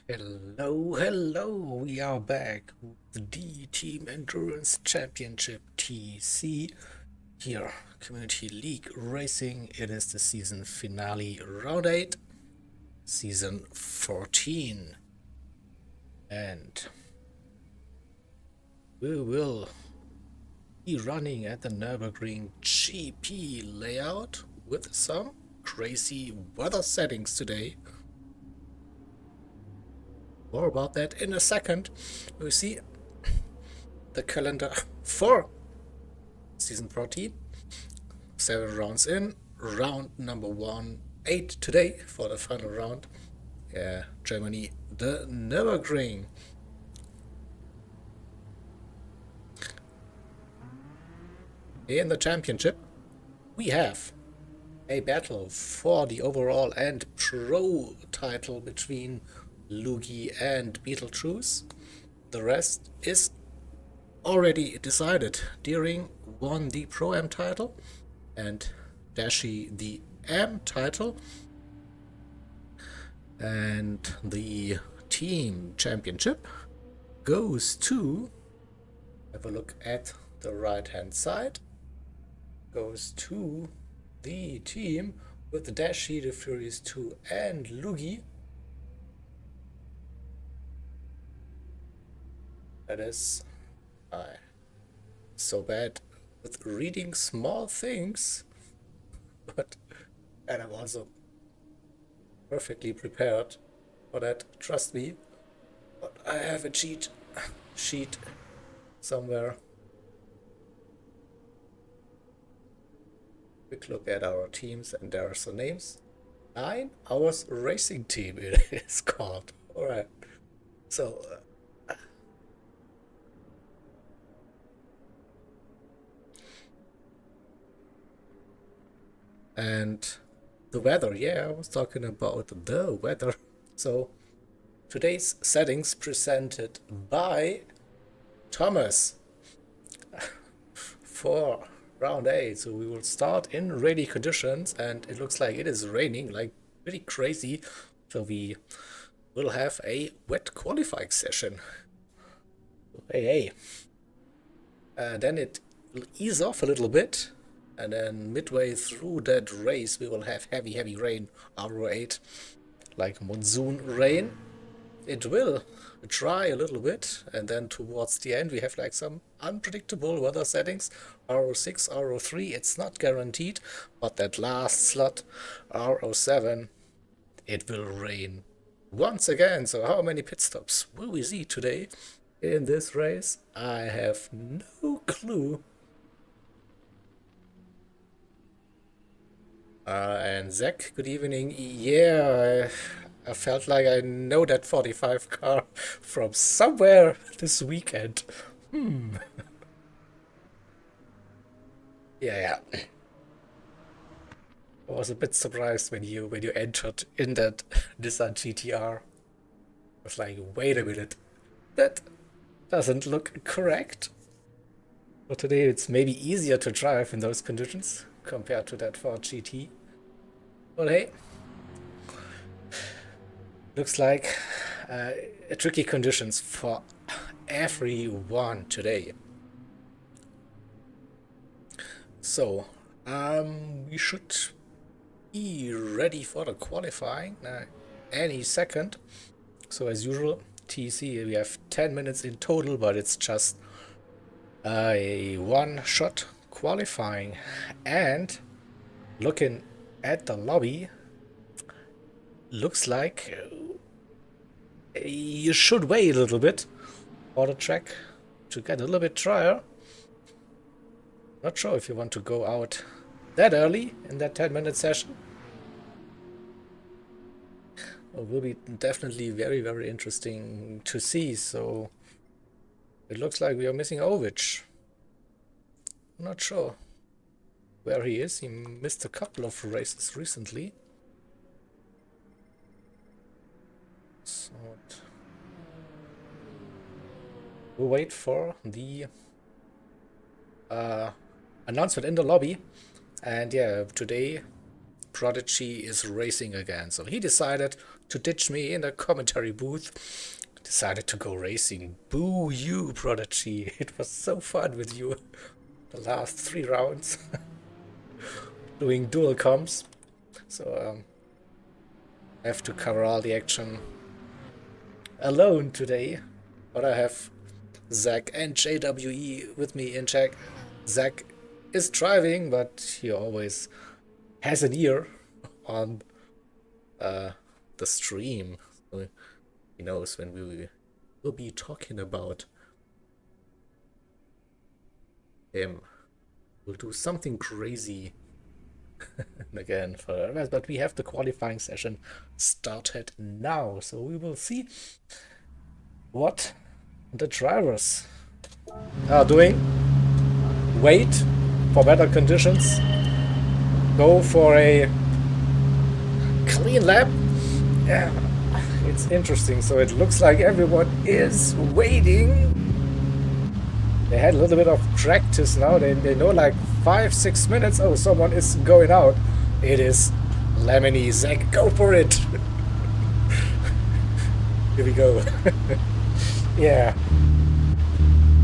Hello, hello, we are back with the D Team Endurance Championship TEC here, Community League Racing. It is the season finale, round 8, season 14. And we will be running at the Nürburgring GP layout with some crazy weather settings today. More about that in a second. We see the calendar for season 14. 7 rounds in, round number 1, 8 today for the final round. Yeah, Germany, the Nürburgring. In the championship, we have a battle for the overall and pro title between Lugi and Beetlejuice. The rest is already decided. Deering won the Pro Am title and Dashi the Am title. And the team championship goes to, have a look at the right hand side, goes to the team with Dashi, the Furies 2 and Lugi. That is so bad with reading small things, and I'm also perfectly prepared for that, trust me. But I have a cheat sheet somewhere. Quick look at our teams, and there are some names. 9 Hours Racing Team it is called. Alright. So and the weather, yeah, I was talking about the weather. So today's settings presented by Thomas for round 8. So we will start in rainy conditions, and it looks like it is raining like pretty crazy. So we will have a wet qualifying session. Hey. Then it will ease off a little bit, and then midway through that race we will have heavy rain, R8, like monsoon rain. It will dry a little bit, and then towards the end we have like some unpredictable weather settings. R06, R03, it's not guaranteed, but that last slot, R07, it will rain once again. So how many pit stops will we see today in this race? I have no clue. And Zach, good evening. Yeah, I felt like I know that 45 car from somewhere this weekend. Yeah. I was a bit surprised when you entered in that Nissan GTR. I was like, wait a minute, that doesn't look correct. But today it's maybe easier to drive in those conditions compared to that Ford GT. But hey, looks like tricky conditions for everyone today. So, we should be ready for the qualifying any second. So as usual, TC, we have 10 minutes in total, but it's just a one-shot qualifying. And looking at the lobby, looks like you should wait a little bit for the track to get a little bit drier. Not sure if you want to go out that early in that 10-minute session. It will be definitely very interesting to see. So it looks like we are missing Ovic. I'm not sure where he is. He missed a couple of races recently. So we'll wait for the announcement in the lobby. And yeah, today Prodigy is racing again. So he decided to ditch me in the commentary booth. Decided to go racing. Boo you, Prodigy. It was so fun with you. The last 3 rounds. Doing dual comps. So I have to cover all the action alone today. But I have Zach and JWE with me in check. Zach is driving, but he always has an ear on the stream. So he knows when we will be talking about him. We'll do something crazy again for us, but we have the qualifying session started now, so we will see what the drivers are doing. Wait for better conditions, go for a clean lap. Yeah, it's interesting. So it looks like everyone is waiting. They had a little bit of practice now. They know like 5-6 minutes. Oh, someone is going out. It is Lemony. Zach, go for it. Here we go. Yeah.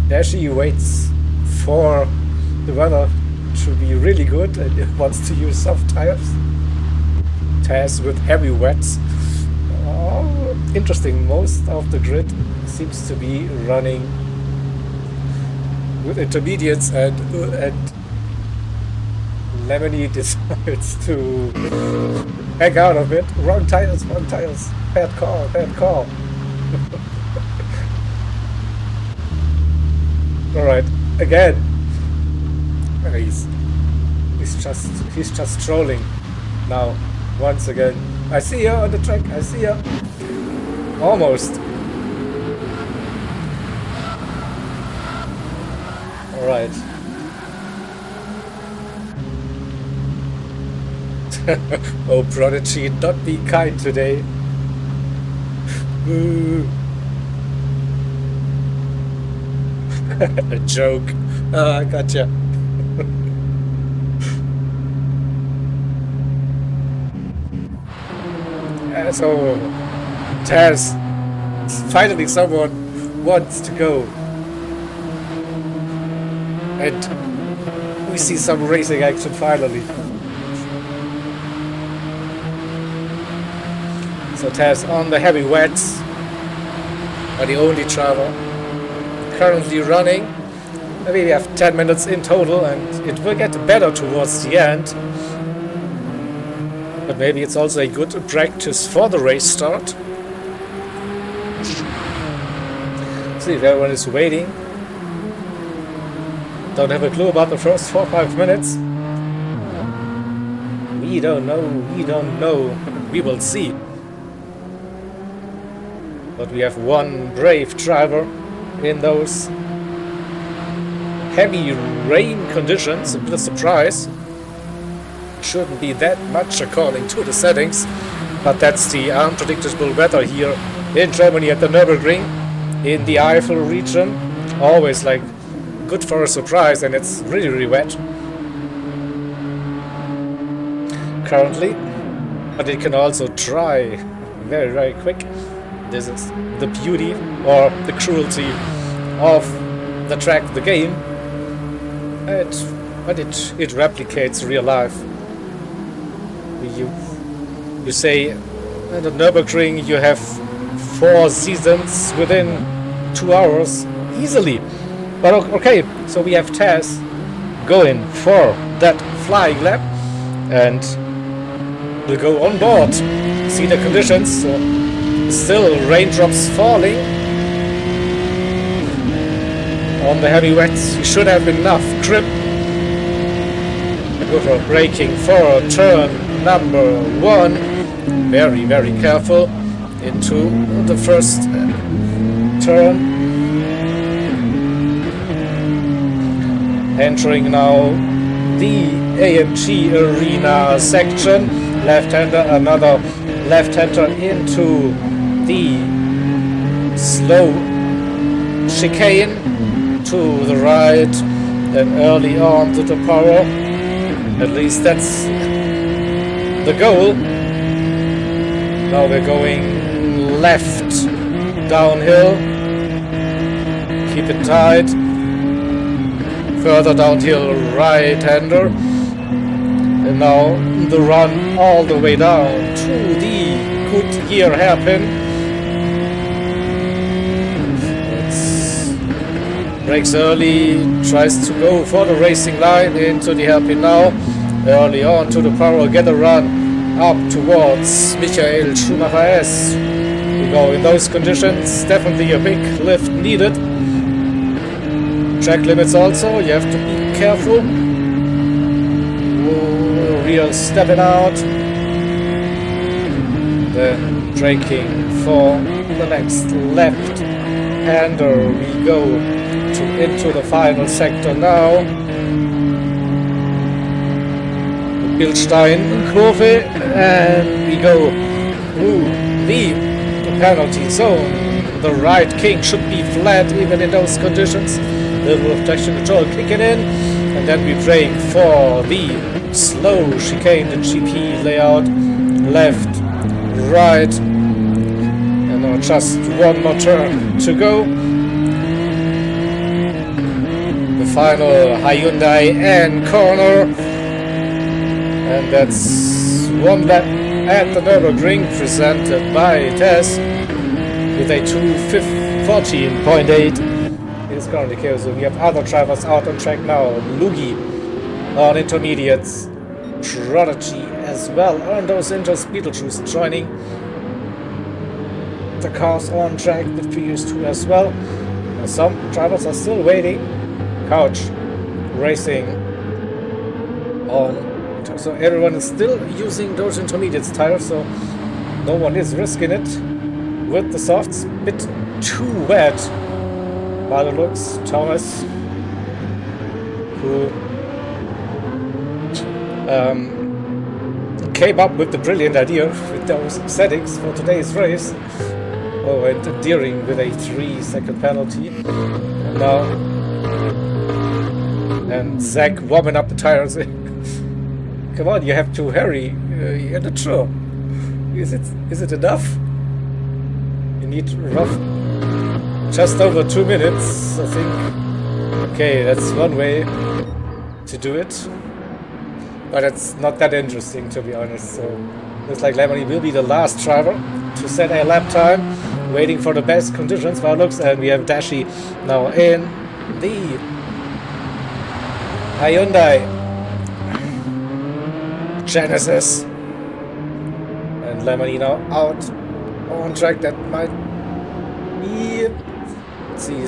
Dashi waits for the weather to be really good and it wants to use soft tires. Tires with heavy wets. Oh, interesting. Most of the grid seems to be running with intermediates, and Lemony decides to back out of it. Wrong tires, wrong tires. Bad call, bad call. Alright, again. He's just trolling now. Once again. I see you on the track, I see you. Almost. Alright. Oh, Prodigy, not be kind today. A joke. I gotcha. So, Taz, finally someone wants to go. And we see some racing action finally. So Taz on the heavy wets are the only driver currently running. Maybe we have 10 minutes in total and it will get better towards the end. But maybe it's also a good practice for the race start. See if everyone is waiting. Don't have a clue about the first 4-5 minutes. We don't know. We will see. But we have one brave driver in those heavy rain conditions. A bit of surprise. Shouldn't be that much according to the settings, but that's the unpredictable weather here in Germany at the Nürburgring, in the Eifel region. Always like good for a surprise, and it's really, really wet currently, but it can also dry very, very quick. This is the beauty or the cruelty of the track, the game, but it replicates real life. You say at the Nürburgring you have 4 seasons within 2 hours easily. But okay, so we have Taz going for that flying lap and we'll go on board. See the conditions. Still raindrops falling on the heavy wets. You should have enough grip. Go for braking for turn number 1. Very, very careful into the first turn. Entering now the AMG Arena section. Left-hander, another left-hander into the slow chicane to the right and early on to the power. At least that's the goal. Now we're going left downhill. Keep it tight. Further downhill right-hander. And now the run all the way down to the Goodyear hairpin. Brakes early, tries to go for the racing line into the hairpin now. Early on to the power, get a run up towards Michael Schumacher S. We go in those conditions, definitely a big lift needed. Track limits also, you have to be careful. Whoa, rear stepping out. Then braking for the next left hander. We go into the final sector now. Bildstein Kurve, and we go through the penalty zone. The right king should be flat even in those conditions. Little of traction control kicking in, and then we brake for the slow chicane, the GP layout, left, right, and now just one more turn to go. The final Hyundai N corner. And that's one lap at the Nürburgring presented by TEC with a 2:14.8. It is currently chaos. So we have other drivers out on track now. Lugi on intermediates. Prodigy as well on those inters. Beetlejuice joining the cars on track with PS2 as well. Some drivers are still waiting. Couch racing on. So everyone is still using those intermediate tires, so no one is risking it. With the softs, bit too wet by the looks. Thomas, who came up with the brilliant idea with those settings for today's race. Oh, and Deering with a 3-second penalty. And now, and Zach warming up the tires. Come on, you have to hurry. You're not sure. Is it enough? You need rough just over 2 minutes, I think. Okay, that's one way to do it. But it's not that interesting, to be honest. So looks like Lemony will be the last driver to set a lap time, waiting for the best conditions for looks, and we have Dashi now in the Hyundai Genesis, and Lemony now out on track. That might be, let's see,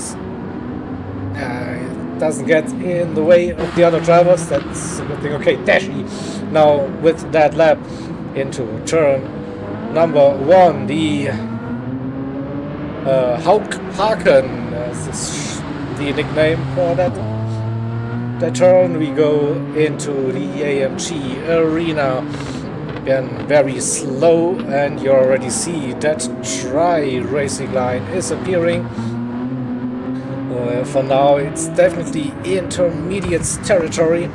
it doesn't get in the way of the other drivers. That's a good thing. Okay, Dashi now with that lap into turn number 1. The Haken is the nickname for that turn. We go into the AMG arena. Again, very slow, and you already see that tri-racing line is appearing. For now, it's definitely intermediate territory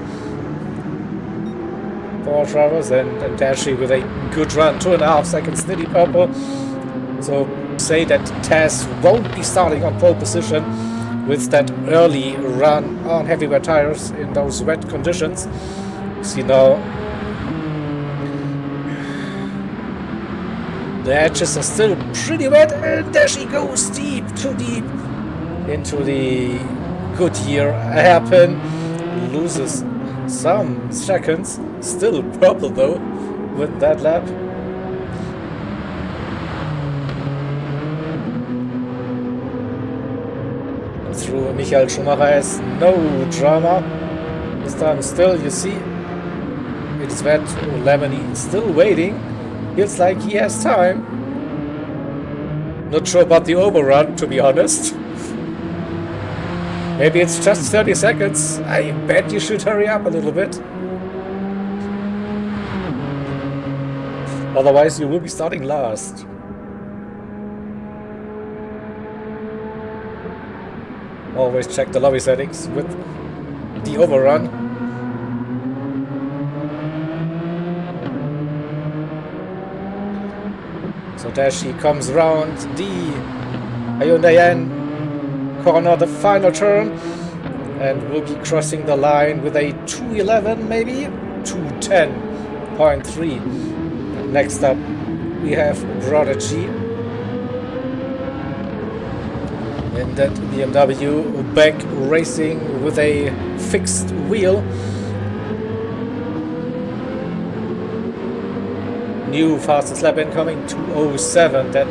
for drivers, and Dashi with a good run, 2.5 seconds, nearly purple. So say that TEC won't be starting on pole position with that early run on heavy wet tires in those wet conditions. You see now the edges are still pretty wet, and there she goes deep, too deep into the Goodyear hairpin. Loses some seconds, still purple though with that lap. Through Michael Schumacher has no drama. This time still, you see, it is wet. Lemony still waiting. Feels like he has time. Not sure about the overrun, to be honest. Maybe it's just 30 seconds. I bet you should hurry up a little bit. Otherwise, you will be starting last. Always check the lobby settings with the overrun. So Dashi comes around the Hyundai N corner, the final turn, and will be crossing the line with a 211, maybe 210.3. Next up, we have Prodigy in that BMW, back racing with a fixed wheel. New fastest lap incoming, 207. That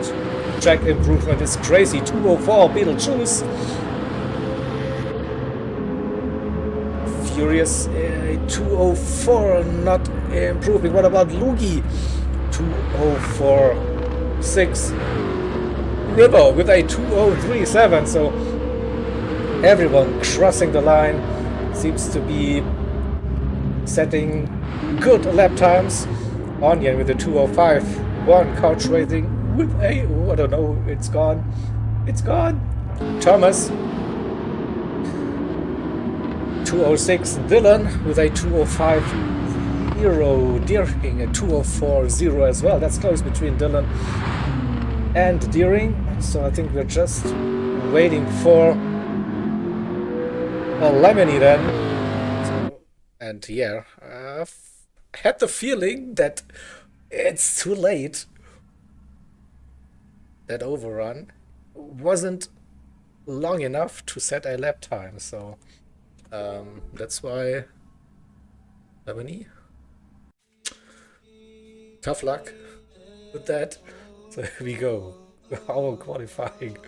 track improvement is crazy. 204, Beetlejuice. Furious, 204, not improving. What about Lugi? 204.6. River with a 203.7. So everyone crossing the line seems to be setting good lap times. Onion with a 205.1. Couch racing with a, oh, I don't know, it's gone. It's gone. Thomas 206. Dylan with a 205.0. Deering a 204.0 as well. That's close between Dylan and Deering. So I think we're just waiting for a Lemony then. So, and yeah, I've had the feeling that it's too late. That overrun wasn't long enough to set a lap time. So that's why Lemony. Tough luck with that. So here we go. Our qualifying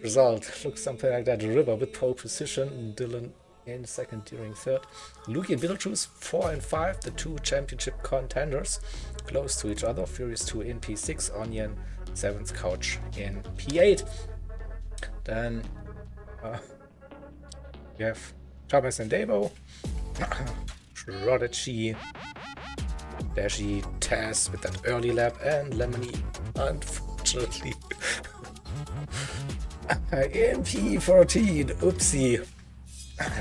result looks something like that. River with pole position, Dylan in second, Deering third. Luki and Beetlejuice 4 and 5, the two championship contenders, close to each other. Furious 2 in P6, Onion 7th, Couch in P8. Then we have Thomas and Davo, Prodigy, Dashi, Taz with that early lap, and Lemony, unfortunately, in P14. Oopsie.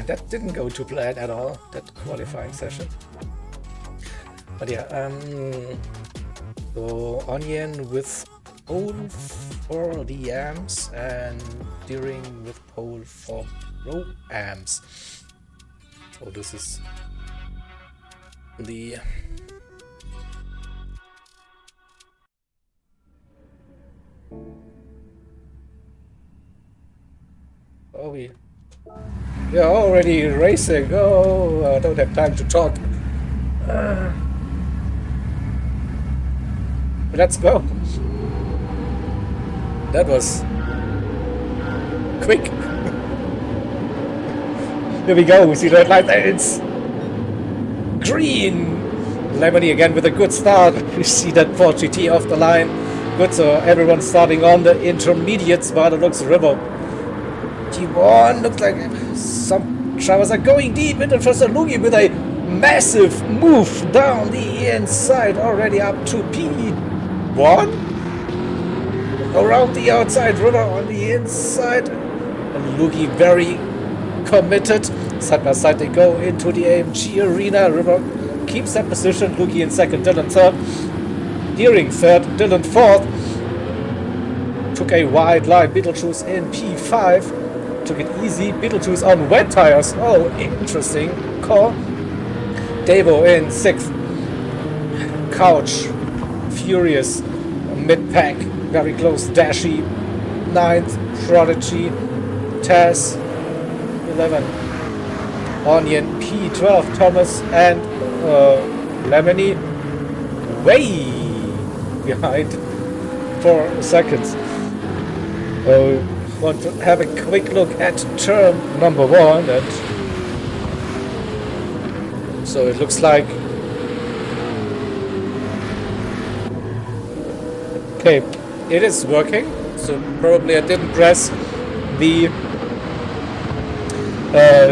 That didn't go to plan at all, that qualifying session. But yeah, so Onion with pole for the amps and Deering with pole for pro amps. So this is the we are already racing. Oh, I don't have time to talk. Let's go. That was quick. Here we go. We see the red light. It's green. Lemony again with a good start. We see that Ford GT off the line. Good, so everyone's starting on the intermediates, but it looks River. T1 looks like some drivers are going deep into first Lugi with a massive move down the inside, already up to P1. Around the outside, River on the inside. And Lugi very committed. Side by side they go into the AMG arena. River keeps that position. Lugi in second, Dylan third. Deering third, Dylan fourth. Took a wide line. Beetlejuice in P5. Took it easy. Beetlejuice on wet tires. Oh, interesting call. Davo in 6th. Couch. Furious. Mid-pack. Very close. Dashi. 9th. Prodigy. Taz. 11. Onion. P12. Thomas. And Lemony. Way behind 4 seconds. Want to have a quick look at turn number 1, and so it looks like okay, it is working. So probably I didn't press the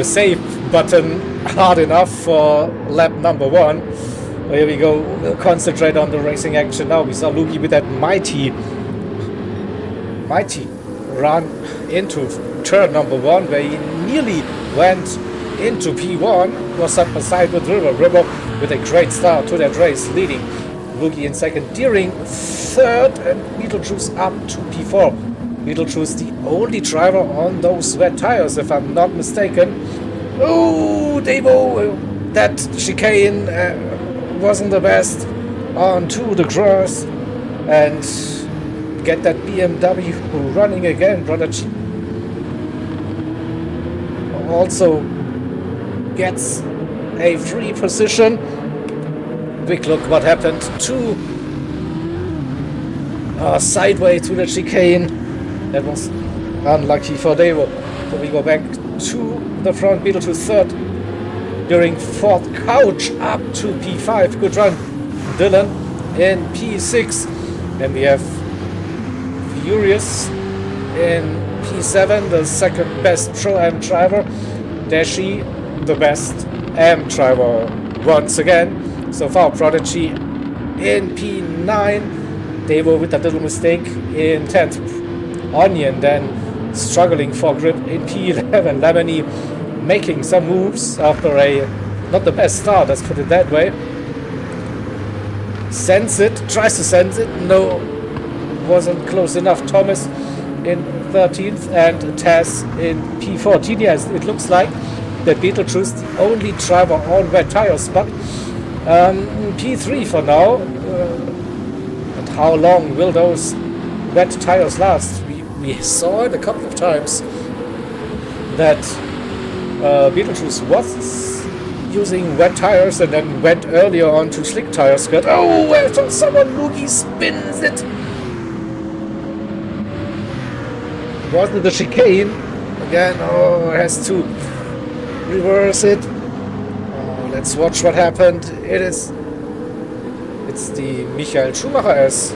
save button hard enough for lap number 1. Here we go. We'll concentrate on the racing action now. We saw Lugi with that mighty run into turn number 1, where he nearly went into P1. Was side by side with River. River with a great start to that race, leading Lugi in second, during third, and Beetlejuice up to P4. Beetlejuice the only driver on those wet tires, if I'm not mistaken. Oh, Devo, that chicane wasn't the best. Onto the grass and get that BMW running again. Prodigy also gets a free position. Quick look what happened to sideways to the chicane. That was unlucky for Devo. So we go back to the front. Beetlejuice third, during fourth, Couch up to P5. Good run, Dylan in P6. Then we have Furious in P7, the second best Pro-Am driver. Dashi, the best Am driver once again. So far, Prodigy in P9. Devo with a little mistake in 10th. Onion then struggling for grip in P11. Lemony making some moves after a not the best start, let's put it that way. Sense it, tries to sense it, no, wasn't close enough. Thomas in 13th and Taz in P14. Yes, it looks like that Beetlejuice the only driver on wet tires, but P3 for now. And how long will those wet tires last? We saw it a couple of times that Beetlejuice was using wet tires and then went earlier on to slick tires. Got someone Lugi spins it. Wasn't the chicane again? Oh, has to reverse it. Let's watch what happened. It's the Michael Schumacher S.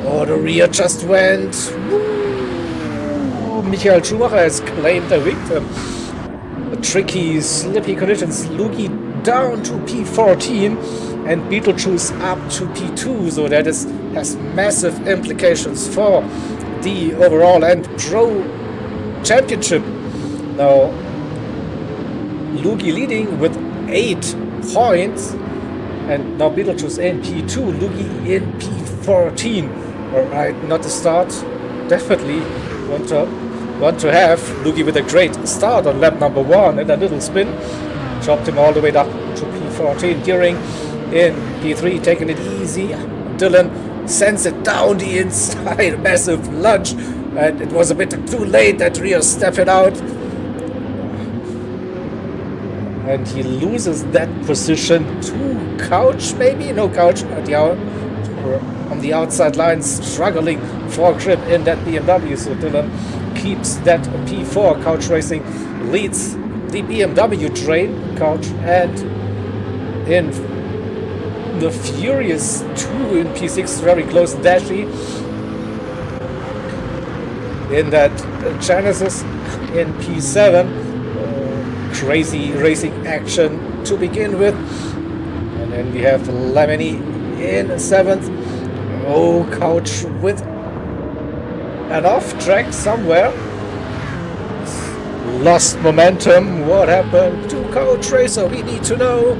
Oh, the rear just went. Woo! Michael Schumacher has claimed a victim. The tricky, slippy conditions. Lugi down to P14 and Beetlejuice up to P2. So that has massive implications for the overall and Pro Championship. Now, Lugi leading with 8 points. And now Beetlejuice in P2, Lugi in P14. Alright, not a start. Definitely want to have Lugi with a great start on lap number 1 and a little spin. Chopped him all the way up to P14. During in P3, taking it easy. Dylan sends it down the inside. Massive lunge. And it was a bit too late that Rio stepped it out. And he loses that position to Couch, maybe? No, Couch on the outside line, struggling for grip in that BMW. So Dylan keeps that P4. Couch Racing leads the BMW train. Couch and in the Furious 2 in P6, very close. Dashi in that Genesis in P7. Crazy racing action to begin with. And then we have Lemony in 7th. Oh, Couch with an off track somewhere. Lost momentum. What happened to Couch Racer? We need to know.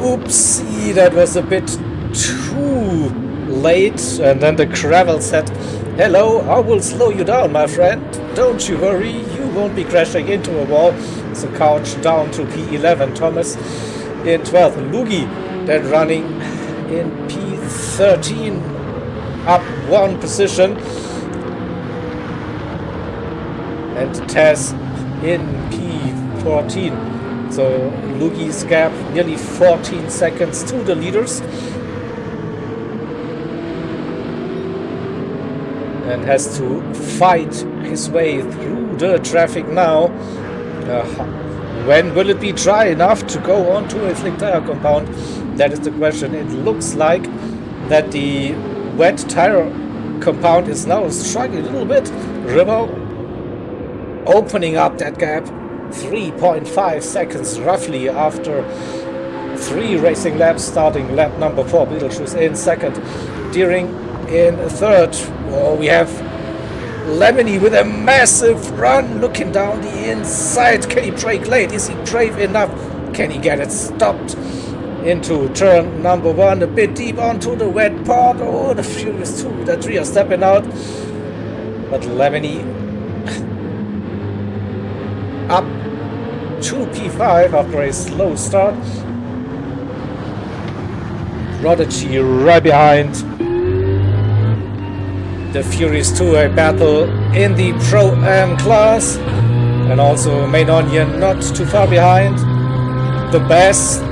Oopsie, that was a bit too late. And then the gravel said, "Hello, I will slow you down, my friend. Don't you worry, you won't be crashing into a wall." So Couch down to P11. Thomas in 12th. Lugi then running in P13, up 1 position. And Taz in P14. So Lugi's gap nearly 14 seconds to the leaders. And has to fight his way through the traffic now. When will it be dry enough to go onto a slick tire compound? That is the question. It looks like that the wet tire compound is now struggling a little bit. River opening up that gap 3.5 seconds roughly after 3 racing laps, starting lap number 4. Beetlejuice in 2nd. Deering in 3rd. Oh, we have Lemony with a massive run, looking down the inside. Can he brake late? Is he brave enough? Can he get it stopped? Into turn number 1, a bit deep onto the wet part. Oh, the Furious 2, the 3 are stepping out. But Lemony up to P5 after a slow start. Prodigy right behind. The Furious 2, a battle in the Pro-Am class. And also Main Onion not too far behind. The best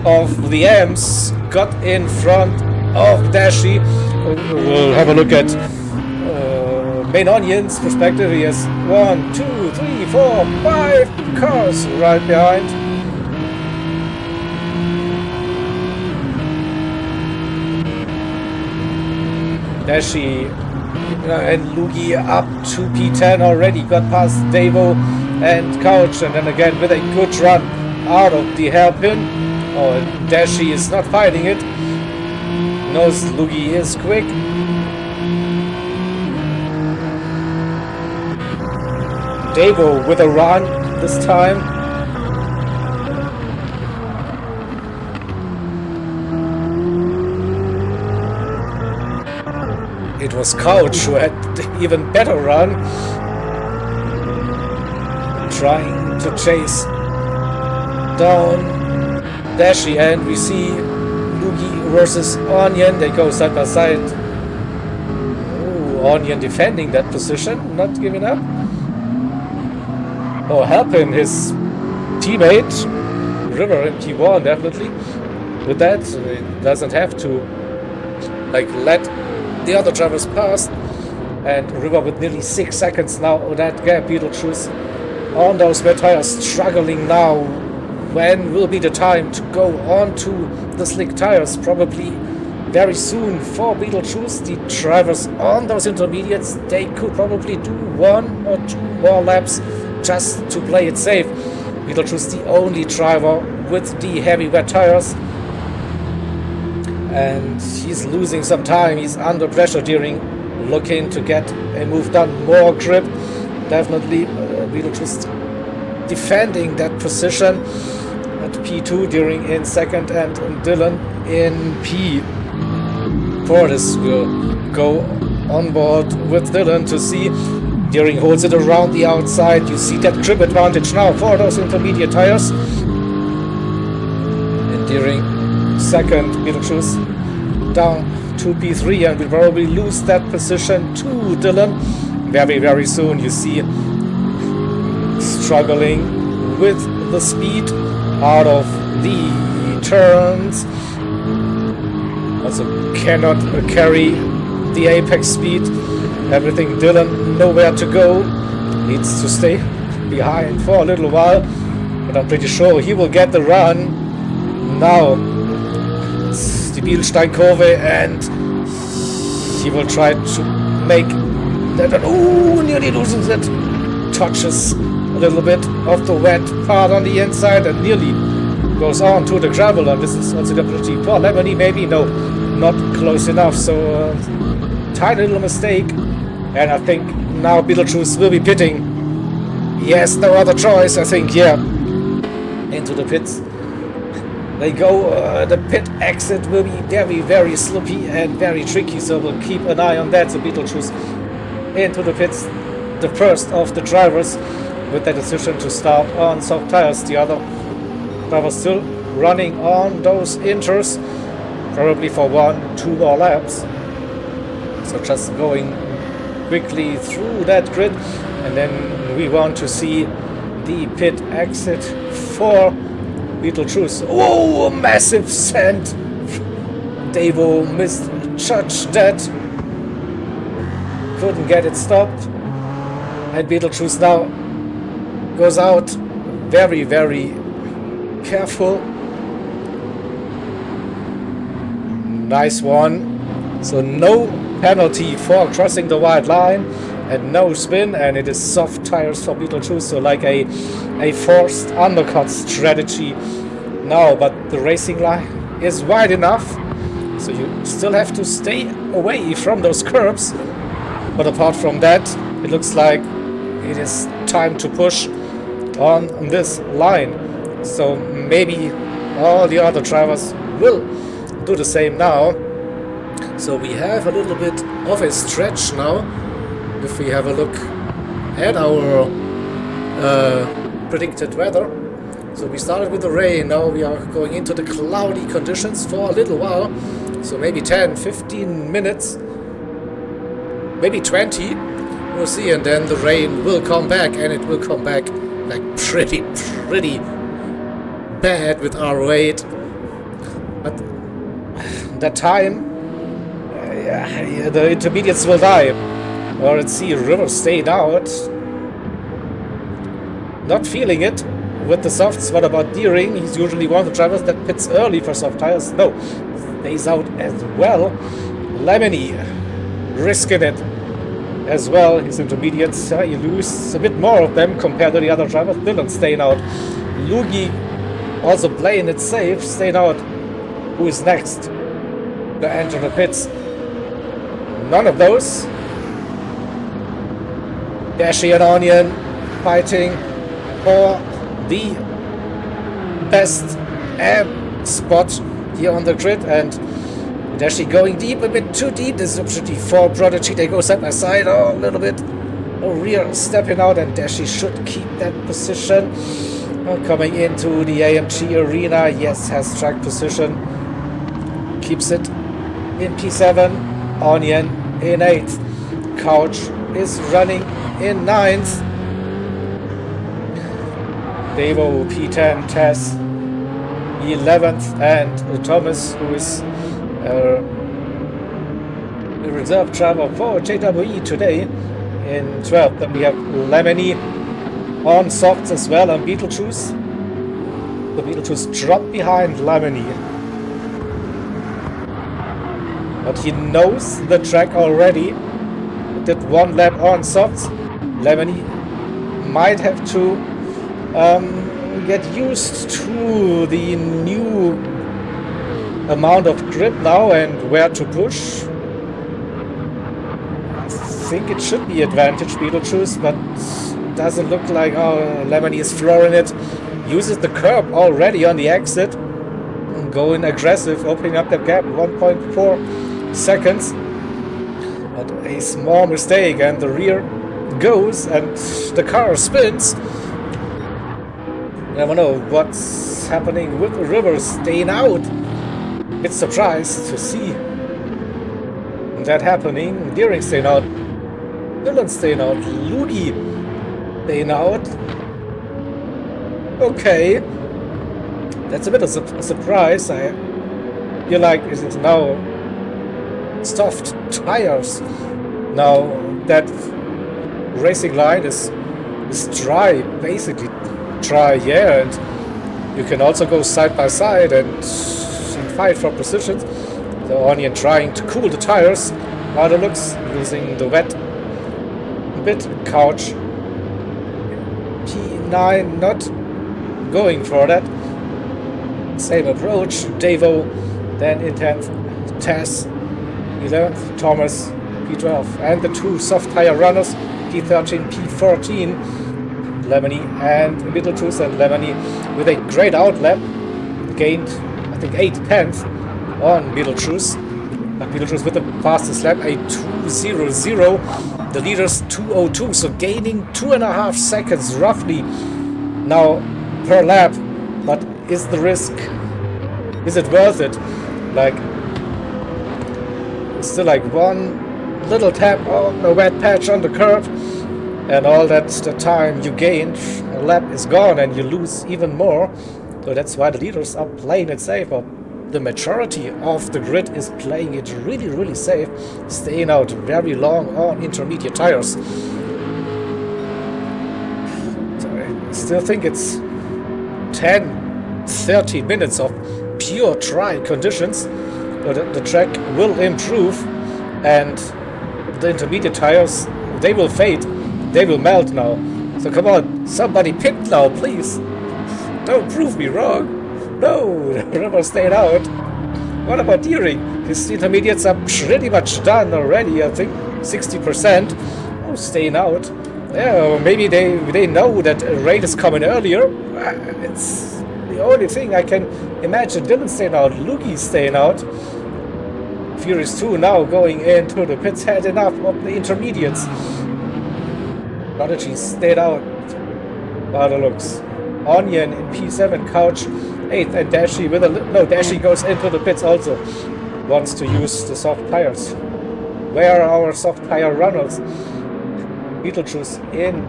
of the M's got in front of Dashi. We'll have a look at Main Onion's perspective. He has 1, 2, 3, 4, 5 cars right behind. Dashi and Lugi up to P10 already, got past Davo and Couch, and then again with a good run out of the hairpin. Oh, Dashi is not fighting it. Knows Lugi is quick. Davo with a run this time. It was Couch who had the even better run, trying to chase down Dashi, and we see Lugi versus Onion. They go side by side. Ooh, Onion defending that position, not giving up. Oh, helping his teammate River in P1 definitely with that. So he doesn't have to like let the other drivers pass. And River with nearly 6 seconds now on that gap. Beetlejuice on those wet tires, struggling now. When will be the time to go on to the slick tires? Probably very soon for Beetlejuice. The drivers on those intermediates, they could probably do 1 or 2 more laps just to play it safe. Beetlejuice the only driver with the heavy wet tires. And he's losing some time. He's under pressure during looking to get a move done. More grip. Definitely Beetlejuice defending that position at P2 during in second, and Dylan in P4. This will go on board with Dylan to see. During holds it around the outside. You see that grip advantage now for those intermediate tires. And during second, Beetlejuice down to P3, and will probably lose that position to Dylan very, very soon. You see struggling with the speed out of the turns. Also cannot carry the apex speed. Everything Dylan nowhere to go. Needs to stay behind for a little while, but I'm pretty sure he will get the run. Now it's the Bielstein Kurve, and he will try to make that. Oh, nearly loses it. Touches a little bit of the wet part on the inside and nearly goes on to the gravel, and this is also definitely for Lemony. Maybe no, not close enough. So tiny little mistake. And I think now Beetlejuice will be pitting. He has no other choice, I think, yeah. Into the pits they go. The pit exit will be very, very slippy and very tricky, so we'll keep an eye on that. So Beetlejuice into the pits, the first of the drivers, with the decision to start on soft tires. The other drivers still running on those inters, probably for 1-2 more laps. So just going quickly through that grid, and then we want to see the pit exit for Beetlejuice. Oh, a massive send. Davo misjudged that, couldn't get it stopped, and Beetlejuice now goes out very, very careful. Nice one. So no penalty for crossing the white line and no spin, and it is soft tires for Beetlejuice, so like a forced undercut strategy now, but the racing line is wide enough, so you still have to stay away from those curbs. But apart from that, it looks like it is time to push on this line. So maybe all the other drivers will do the same now. So we have a little bit of a stretch now. If we have a look at our predicted weather. So we started with the rain, now we are going into the cloudy conditions for a little while. So maybe 10, 15 minutes, maybe 20, we'll see, and then the rain will come back, and it will come back like pretty bad with our weight. But that time, the intermediates will die. Or let's see, River stayed out. Not feeling it with the softs. What about Deering? He's usually one of the drivers that pits early for soft tires. No, stays out as well. Lemony risking it as well. His intermediates, you lose a bit more of them compared to the other drivers. Dylan staying out. Lugi also playing it safe, staying out. Who is next to enter the pits? None of those. Dashi and Onion fighting for the best spot here on the grid, and Dashi going deep, a bit too deep. This is opportunity for Prodigy. They go side by side, a little bit rear stepping out, and Dashi should keep that position. Coming into the AMG arena, yes, has track position, keeps it in P7. Onion in 8th. Couch is running in 9th. Devo P10, Tess 11th, and Thomas, who is a reserve driver for JWE today, in 12th. Then we have Lemony on softs as well on Beetlejuice. The Beetlejuice dropped behind Lemony, but he knows the track already. Did one lap on softs. Lemony might have to get used to the new amount of grip now and where to push. I think it should be advantage Beetlejuice, but doesn't look like Lemony is flooring it. Uses the curb already on the exit, going aggressive, opening up the gap 1.4 seconds. But a small mistake, and the rear goes, and the car spins. Never know what's happening with the River staying out. It's surprised to see that happening. Deering staying out. Dylan staying out. Lugi staying out. Okay. That's a bit of a surprise. I feel like is it now soft tires. Now that racing line is dry, basically dry, yeah, and you can also go side by side and fight for positions. The Onion trying to cool the tires, by the looks, using the wet bit. Couch P9 not going for that. Same approach. Devo then in 10th, Tess 11th, Thomas P12, and the two soft tire runners P13, P14, Lemony and Beetlejuice, and Lemony with a great outlap, gained I think 8/10 on Beetlejuice. Beetlejuice with the fastest lap, a 2:00. The leaders 2:02, so gaining 2.5 seconds roughly now per lap. But is the risk? Is it worth it? Like, still like one little tap on the wet patch on the curb, and all that the time you gained, a lap is gone and you lose even more. So that's why the leaders are playing it safe. But the majority of the grid is playing it really safe, staying out very long on intermediate tires. So I still think it's 10-13 minutes of pure dry conditions. But the track will improve, and the intermediate tires, they will fade, they will melt now. So come on, somebody pit now, please. Don't prove me wrong. No, the River stayed out. What about Deering? His intermediates are pretty much done already, I think. 60%. Oh, staying out. Yeah, maybe they know that rain is coming earlier. It's the only thing I can imagine. Dylan staying out, Lukey staying out. Furious 2 now going into the pits, heading up of the intermediates. Prodigy stayed out by the looks. Onion in P7, Couch 8th, and Dashi with a... No, Dashi goes into the pits also. Wants to use the soft tires. Where are our soft tire runners? Beetlejuice in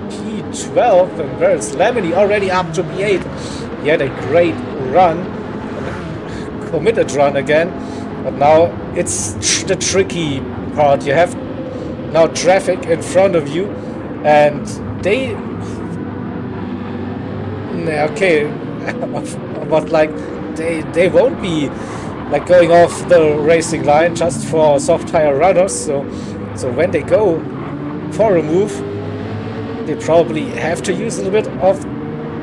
P12, and where is Lemony already up to P8. He had a great run, committed run again, but now it's the tricky part. You have now traffic in front of you, and they... Okay, but like they won't be like going off the racing line just for soft tire runners. So when they go for a move, they probably have to use a little bit of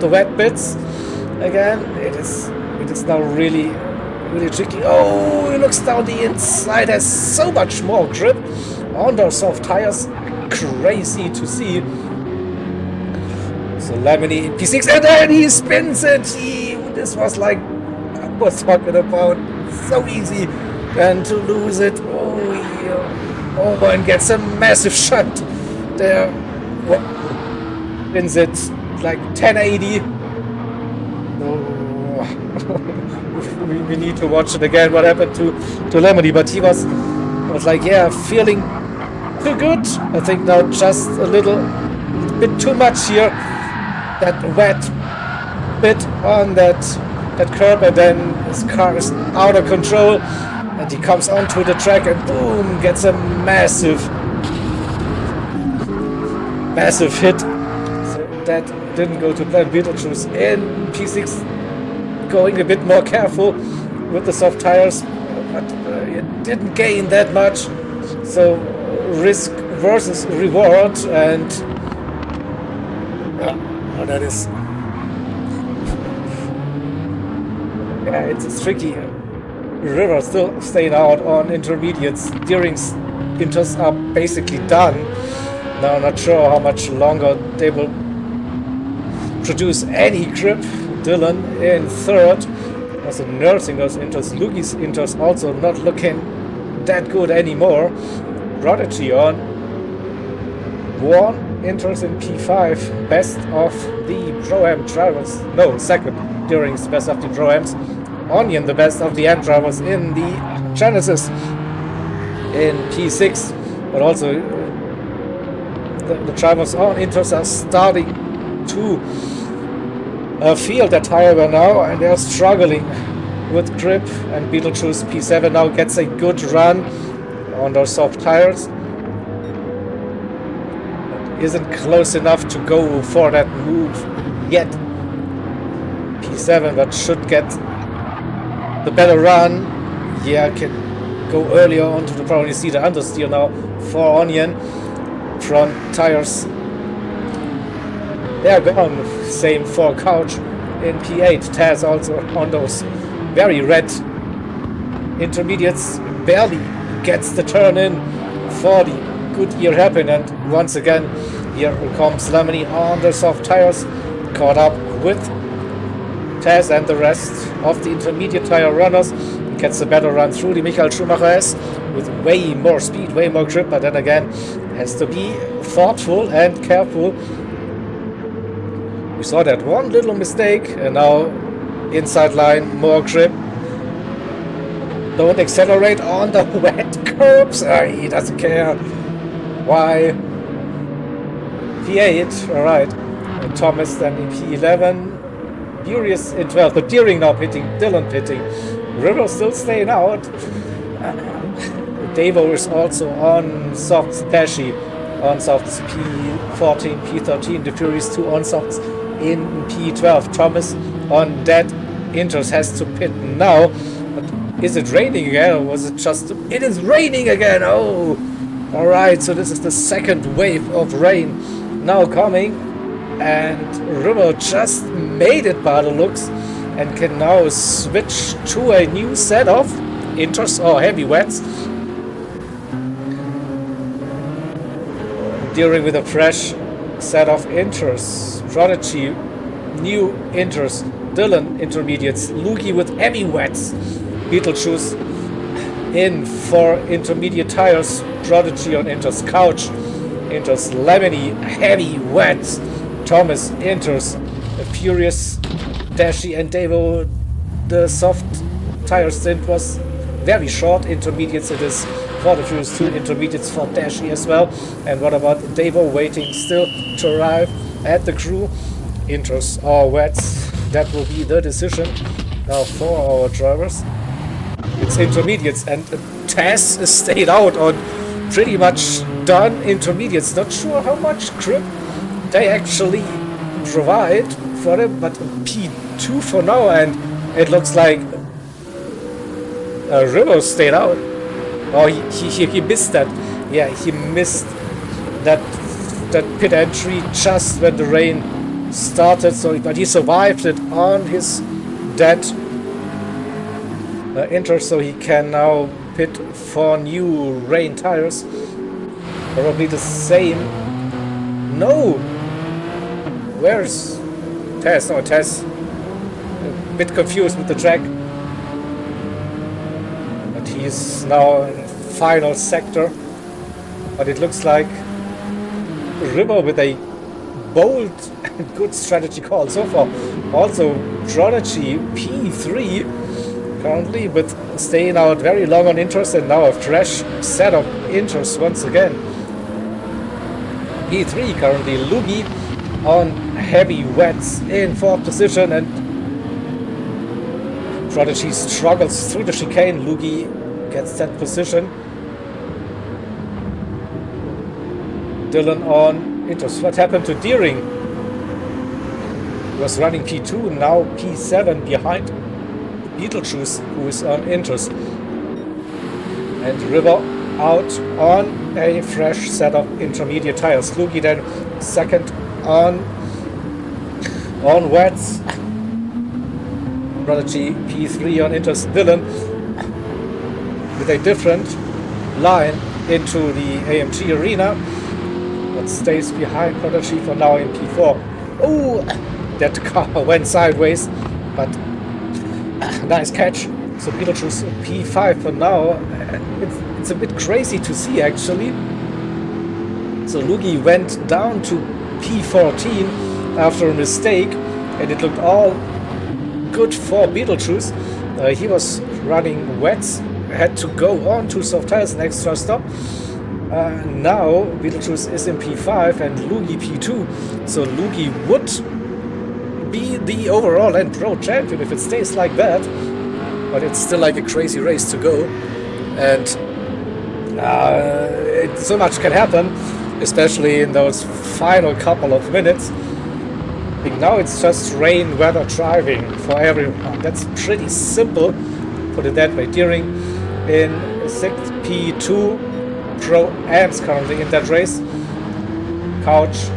the wet bits again. It is now really tricky. Oh, he looks down the inside, has so much more grip on those soft tires. Crazy to see. So Lemony in P6, and then he spins it. This was like I was talking about, so easy, and to lose it. Oh, yeah. Oh, and gets a massive shot there. Spins it like 1080. Oh. we need to watch it again. What happened to Lemony? But he was like, yeah, feeling too good. I think now just a little bit too much here. That wet bit on that curb, and then his car is out of control, and he comes onto the track and boom, gets a massive hit. So that didn't go to plan. Beetlejuice in P6 going a bit more careful with the soft tires, but it didn't gain that much. So risk versus reward, and that is, yeah, it's tricky. River still staying out on intermediates. Steering's inters are basically done. Now I'm not sure how much longer they will produce any grip. Dylan in third, also nursing those inters. Lukey's inters also not looking that good anymore. Prodigy on 1 inters in P5, best of the Pro-Am drivers. No, second. Steering's best of the Pro-Ams. Onion, the best of the AM drivers in the Genesis in P6, but also the drivers on inters are starting to feel that tire wear now, and they're struggling with grip. And Beetlejuice P7 now gets a good run on those soft tires. Isn't close enough to go for that move yet. P7, but should get the better run. Yeah, can go earlier onto the problem. You see the understeer now for Onion. Front tires, they're gone. Same for Couch in P8. Taz also on those very red intermediates. Barely gets the turn in for the Goodyear happen, and once again here comes Lemony on the soft tires, caught up with Taz and the rest of the intermediate tire runners. Gets a better run through the Michael Schumacher has, with way more speed, way more grip, but then again has to be thoughtful and careful. We saw that one little mistake, and now inside line, more grip. Don't accelerate on the wet curbs. He doesn't care. Why? P8, alright. Thomas then in P11. Furious in 12. The Deering now pitting. Dylan pitting. River still staying out. Davo is also on softs. Dashi on softs. P14, P13. The Furious 2 on softs in P12. Thomas on dead. Inters has to pit now. But is it raining again, or was it just... It is raining again! Oh! Alright, so this is the second wave of rain now coming. And River just made it by the looks, and can now switch to a new set of inters or heavy wets. Deering with a fresh set of inters. Prodigy, new inters. Dylan, intermediates. Loogie with heavy wets. Beetlejuice in for intermediate tires. Prodigy on inters. Couch, inters. Lemony, heavy wets. Thomas, inters. Furious, Dashy, and Davo. The soft tire stint was very short. Intermediates it is for the Furious 2, intermediates for Dashy as well. And what about Davo waiting still to arrive at the crew? Inters or wets, that will be the decision now for our drivers. It's intermediates, and TEC is stayed out on pretty much done intermediates. Not sure how much grip they actually provide for them, but P2 for now, and it looks like River stayed out. Oh, he missed that. Yeah, he missed that pit entry just when the rain started. So, but he survived it on his dead inter, so he can now pit for new rain tires. Probably the same. No. Where's TEC? No, TEC. A bit confused with the track. But he's now in final sector. But it looks like River with a bold and good strategy call so far. Also, Prodigy P3 currently, but staying out very long on inters, and now a fresh set of inters once again. P3 currently. Loogie on heavy wets in fourth position, and Prodigy struggles through the chicane. Loogie gets that position. Dylan on inters. What happened to Deering? He was running P2, now P7 behind Beetlejuice, who is on inters. And River out on a fresh set of intermediate tires. Loogie then second on wets. Prodigy P3 on inters. Dylan with a different line into the AMG arena, but stays behind Prodigy for now in P4. Oh, that car went sideways, but nice catch. So Beetlejuice P5 for now. It's a bit crazy to see actually. So Loogie went down to P14 after a mistake, and it looked all good for Beetlejuice. He was running wets, had to go on to soft tires, an extra stop. Now Beetlejuice is in P5 and Loogie P2. So Loogie would be the overall and pro champion if it stays like that. But it's still like a crazy race to go, and so much can happen, especially in those final couple of minutes. I think now it's just rain weather driving for everyone. That's pretty simple, put it that way. Deering in 6th, P2, Pro Amps currently in that race. Couch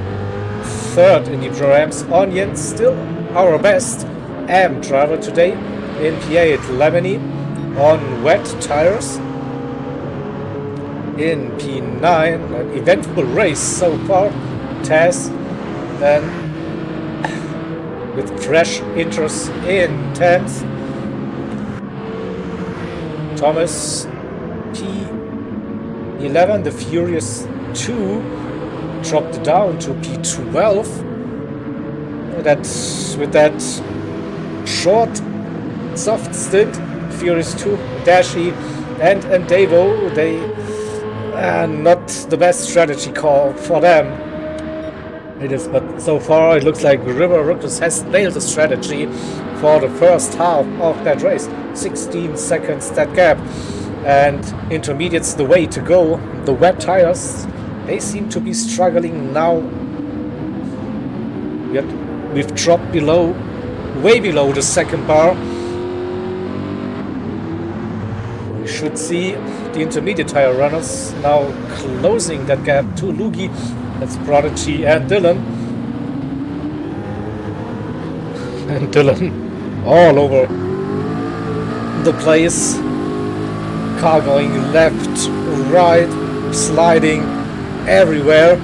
3rd in the Pro Amps. Onion still our best amp driver today in P8. Lemony on wet tires in P9. An eventful race so far. TEC then with fresh inters in 10th. Thomas P11. The Furious 2 dropped down to P12. That's with that short soft stint. Furious 2, Dashy and Davo, they not the best strategy call for them. It is, but so far it looks like River Ruckus has nailed the strategy for the first half of that race. 16 seconds that gap, and intermediates the way to go. The wet tires, they seem to be struggling now. Yet we've dropped below, way below the second bar. We should see the intermediate tire runners now closing that gap to Loogie. That's Prodigy and Dylan. And Dylan all over the place. Car going left, right, sliding everywhere.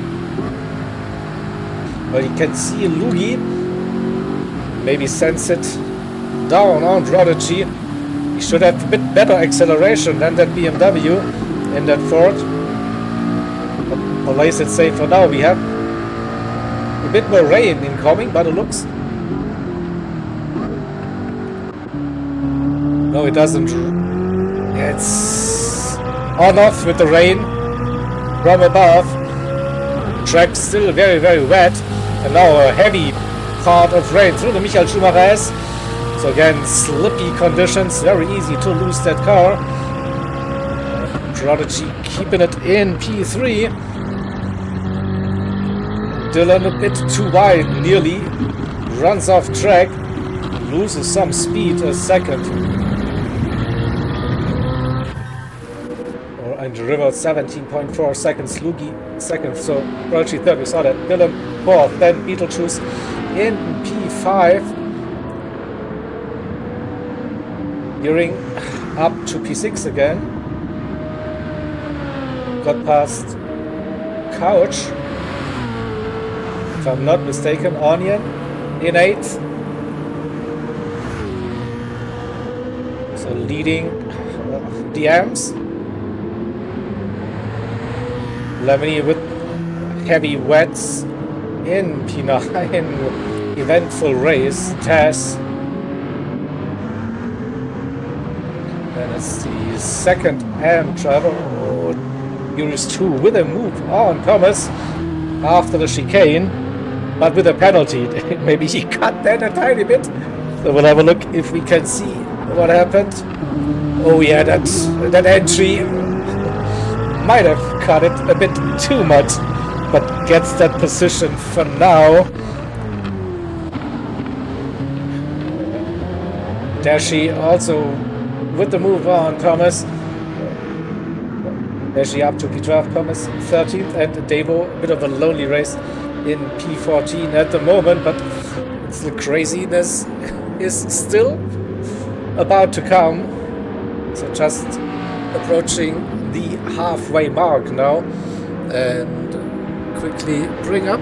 But you can see Lugi maybe sends it down on Prodigy. He should have a bit better acceleration than that BMW in that Ford. But plays it safe for now. We have a bit more rain incoming, but it looks... No, it doesn't. It's on off with the rain from above. Track still very, very wet. And now a heavy part of rain through the Michael Schumacher S. So again, slippy conditions, very easy to lose that car. Prodigy keeping it in P3. Dylan a bit too wide, nearly runs off track, loses some speed a second. And River 17.4 seconds, Lugi second, so Prodigy third, we saw that. Dylan fourth, then Beetlejuice in P5. Gearing up to P6 again. Got past Couch, if I'm not mistaken. Onion in 8th. So leading the Amps. Lemony with heavy wets in P9. Eventful race. Tess. Then it's the second Am driver. Use 2 with a move on Thomas after the chicane, but with a penalty. Maybe he cut that a tiny bit. So we'll have a look if we can see what happened. Oh yeah, that entry might have cut it a bit too much, but gets that position for now. Dashi also with the move on Thomas. Dashi up to P12, Thomas 13th, and Devo, a bit of a lonely race in P14 at the moment, but it's the craziness is still about to come. So just approaching the halfway mark now, and quickly bring up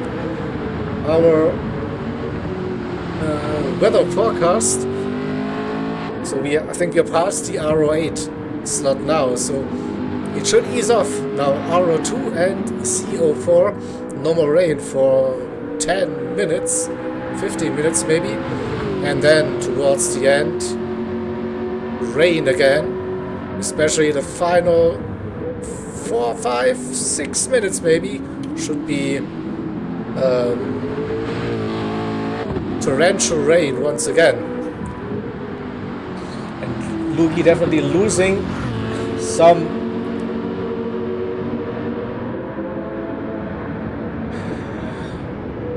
our weather forecast. So I think we are past the RO8 slot now, so it should ease off now. RO2 and CO4, no more rain for 10 minutes, 15 minutes maybe, and then towards the end, rain again, especially the final 4, 5, 6 minutes maybe, should be torrential rain once again. And Lugi definitely losing some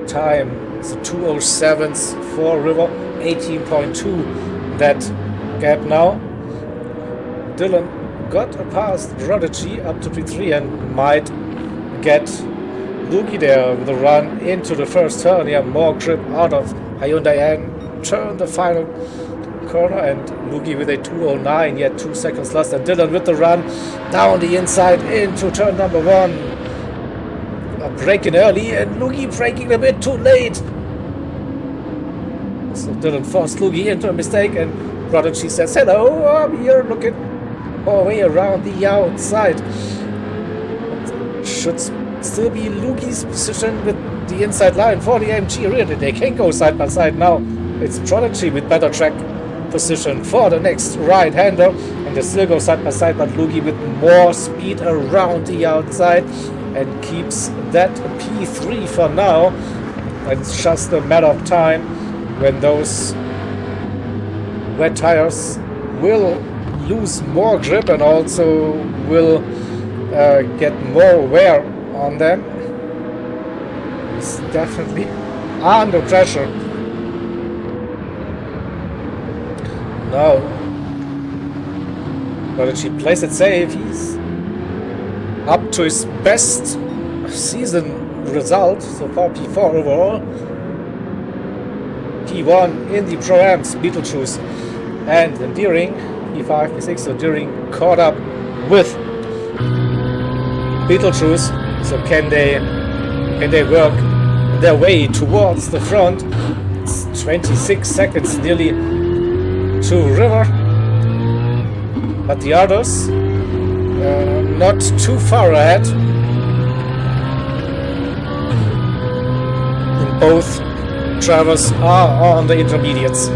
time. It's a 2:07s for River, 18.2 that gap now. Dylan got a past Prodigy up to P3 and might get Lugi there with a run into the first turn. Yeah, more grip out of Hyundai and turn the final corner, and Lugi with a 2:09, yet 2 seconds less than Dylan with the run down the inside into turn number 1. Braking early, and Lugi braking a bit too late. So Dylan forced Lugi into a mistake, and Prodigy says, "Hello, I'm here looking all the way around the outside." Should still be Lugi's position with the inside line for the AMG rear. They can go side by side now. It's Prodigy with better track position for the next right-hander, and they still go side by side, but Lugi with more speed around the outside and keeps that P3 for now. And it's just a matter of time when those wet tires will lose more grip and also will get more wear on them. It's definitely under pressure. Now, Prodigy plays it safe. He's up to his best season result so far, P4 overall. P1 in the Pro-Ams, Beetlejuice and Deering, P5, P6, so Deering caught up with Beetlejuice. So can they work their way towards the front. It's 26 seconds nearly to River, but the others not too far ahead. And both drivers are on the intermediates,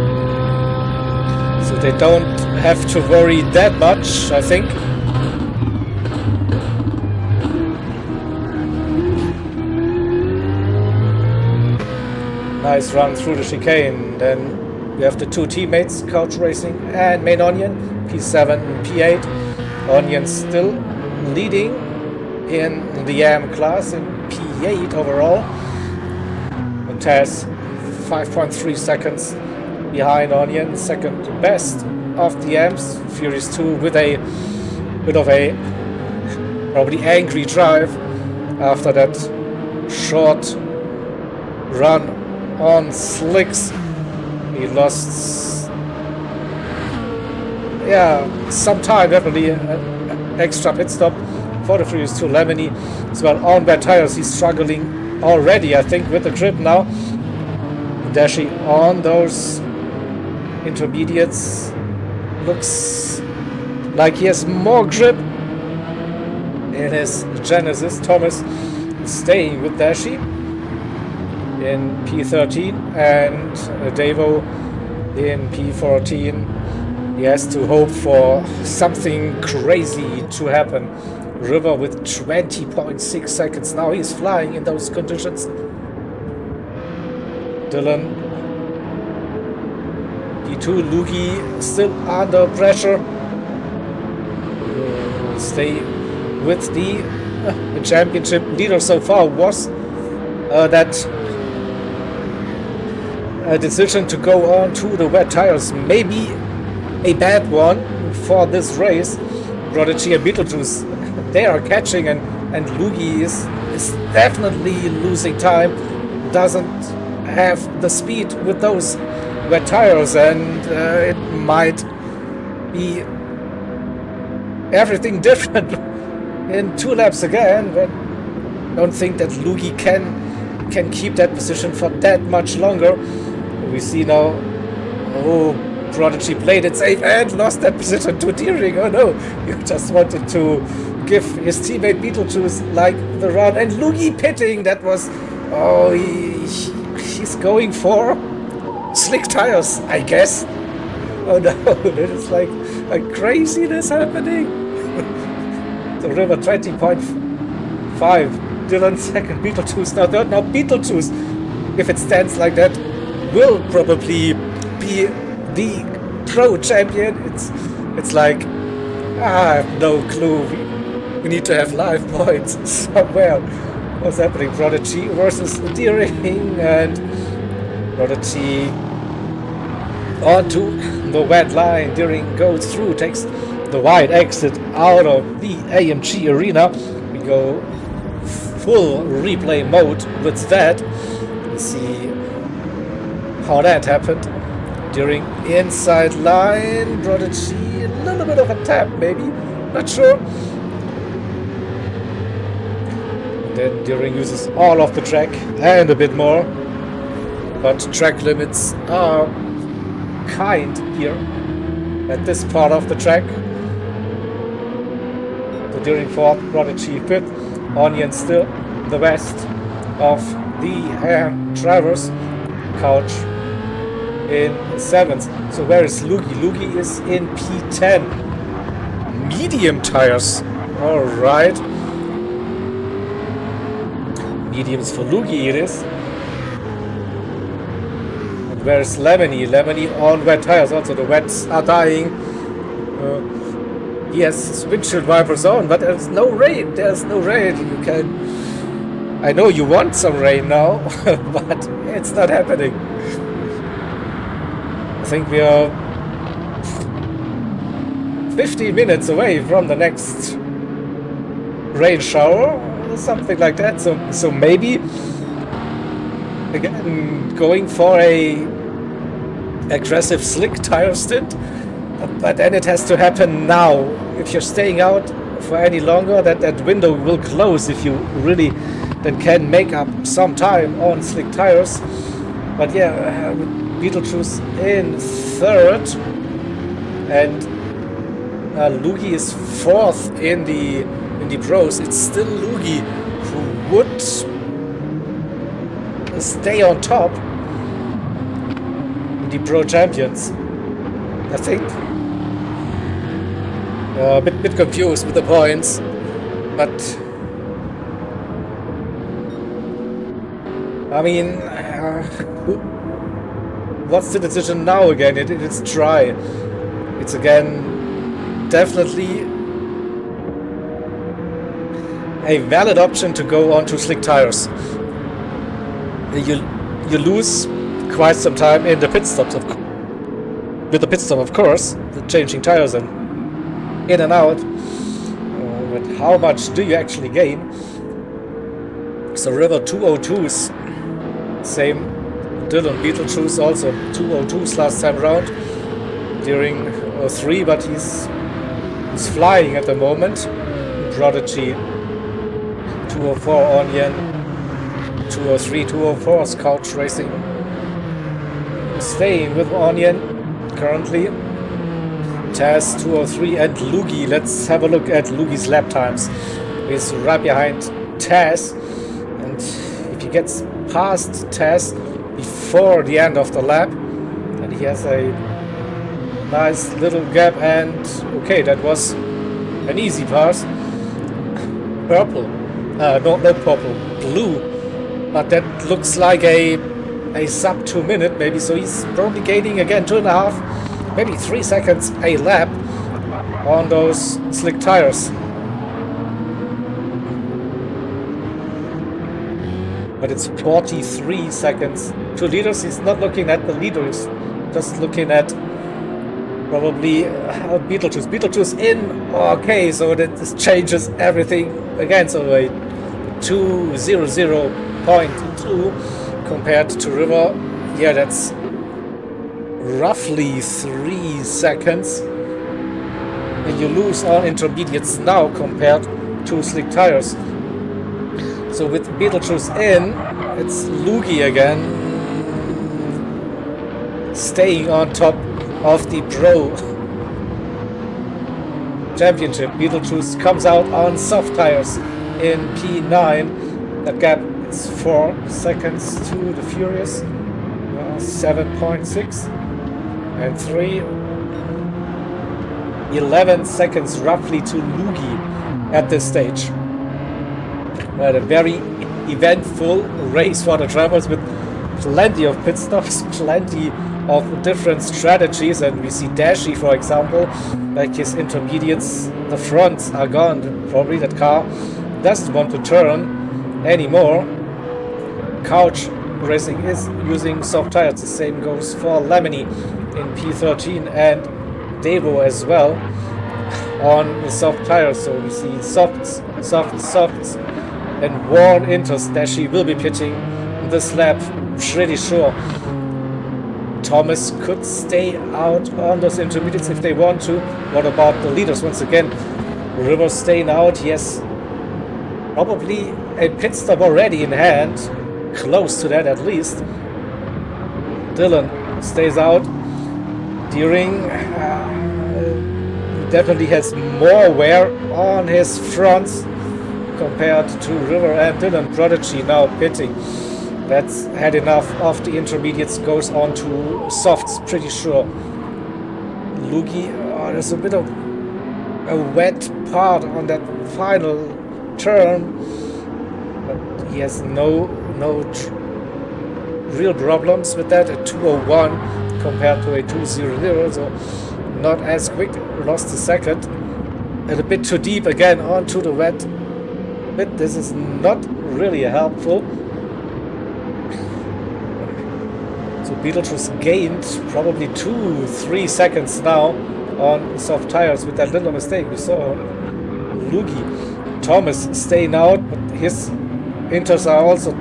so they don't have to worry that much, I think. Nice run through the chicane. Then we have the two teammates, Couch Racing and Main Onion, P7 and P8. Onion still leading in the AM class in P8 overall. And Taz 5.3 seconds behind Onion, second best of the AMs. Furious 2 with a bit of a probably angry drive after that short run on slicks. He lost some time, definitely an extra pit stop for the Furious 2. Lemony as well on bad tires. He's struggling already, I think, with the grip now. Dashi on those intermediates. Looks like he has more grip in his Genesis. Thomas staying with Dashi in P13 and Davo in P14. He has to hope for something crazy to happen. River with 20.6 seconds. Now he's flying in those conditions. Dylan P2. Lugi still under pressure. Stay with the championship leader so far. Was that a decision to go on to the wet tires maybe a bad one for this race? Prodigy and Beetlejuice, they are catching, and Lugi is definitely losing time. Doesn't have the speed with those wet tires, and it might be everything different in 2 laps again. But I don't think that Lugi can keep that position for that much longer. We see now, Prodigy played it safe and lost that position to Deering. Oh no, you just wanted to give his teammate Beetlejuice like the run, and Lugi pitting. That was, he's going for slick tires, I guess. Oh no, that is like a craziness happening. The River 20.5, Dylan second, Beetlejuice now third. Now Beetlejuice, if it stands like that, will probably be the pro champion. It's like, I have no clue. We need to have live points somewhere. What's happening? Prodigy versus Deering, and Prodigy onto the wet line. Deering goes through, takes the wide exit out of the AMG arena. We go full replay mode with that. You see how that happened. Deering inside line, Prodigy a little bit of a tap maybe, not sure. And then Deering uses all of the track and a bit more, but track limits are kind here at this part of the track. So Deering fourth, Prodigy fifth, Onion still the best of the drivers. Couch in 7th. So where is Lugi? Lugi is in P10. Medium tires. Alright. Mediums for Lugi it is. And where is Lemony? Lemony on wet tires. Also the wets are dying. He has his windshield wipers on, but there's no rain. There's no rain. You can... I know you want some rain now, but it's not happening. I think we are 15 minutes away from the next rain shower, or something like that. So maybe again going for a aggressive slick tire stint, but then it has to happen now. If you're staying out for any longer. That window will close if you really then can make up some time on slick tires. But yeah, Beetlejuice in third, and Lugi is fourth in the pros. It's still Lugi who would stay on top in the pro champions, I think. A bit confused with the points, but I mean, what's the decision now again? It's dry. It's again definitely a valid option to go on to slick tires. You lose quite some time in the pit stops, with the pit stop, of course, the changing tires and in and out. But how much do you actually gain? So River 202s, same. Dylan Beetlejuice also 202s last time round during 03, but he's flying at the moment. Prodigy 204, Onion 203, 204's Couch Racing staying with Onion currently. Taz 203 and Lugi. Let's have a look at Lugi's lap times. He's right behind Taz, and if he gets past Taz before the end of the lap, and he has a nice little gap, and okay, that was an easy pass. Purple, not purple, blue, but that looks like a sub 2 minute maybe, so he's probably gaining again 2.5, maybe 3 seconds a lap on those slick tires. But it's 43 seconds. 2 liters, he's not looking at the leader, he's just looking at probably Beetlejuice. Beetlejuice in, okay, so that this changes everything again. So a 2:00.2 compared to River, yeah, that's roughly 3 seconds. And you lose on intermediates now compared to slick tires. So with Beetlejuice in, it's Lugi again staying on top of the Pro Championship. Beetlejuice comes out on soft tires in P9. That gap is 4 seconds to the Furious, 7.6 and 11 seconds roughly to Lugi at this stage. But a very eventful race for the drivers with plenty of pit stops, plenty of different strategies, and we see Dashi, for example, like his intermediates, the fronts are gone. Probably that car doesn't want to turn anymore. Couch Racing is using soft tires. The same goes for Lemony in P13 and Devo as well on the soft tires. So we see softs, and worn inters. Dashi will be pitching this lap, pretty sure. Thomas could stay out on those intermediates if they want to. What about the leaders? Once again, River staying out. He has probably a pit stop already in hand, close to that at least. Dylan stays out. Deering definitely has more wear on his fronts compared to River and Dylan. Prodigy now pitting. That's had enough of the intermediates, goes on to softs, pretty sure. Lugi, there's a bit of a wet part on that final turn, but he has no real problems with that. A 2:01 compared to a 2:00, so not as quick. Lost a second, and a bit too deep again onto the wet bit. This is not really helpful. So Beetlejuice gained probably 2-3 seconds now on soft tires with that little mistake. We saw Lugi. Thomas staying out, but his inters are also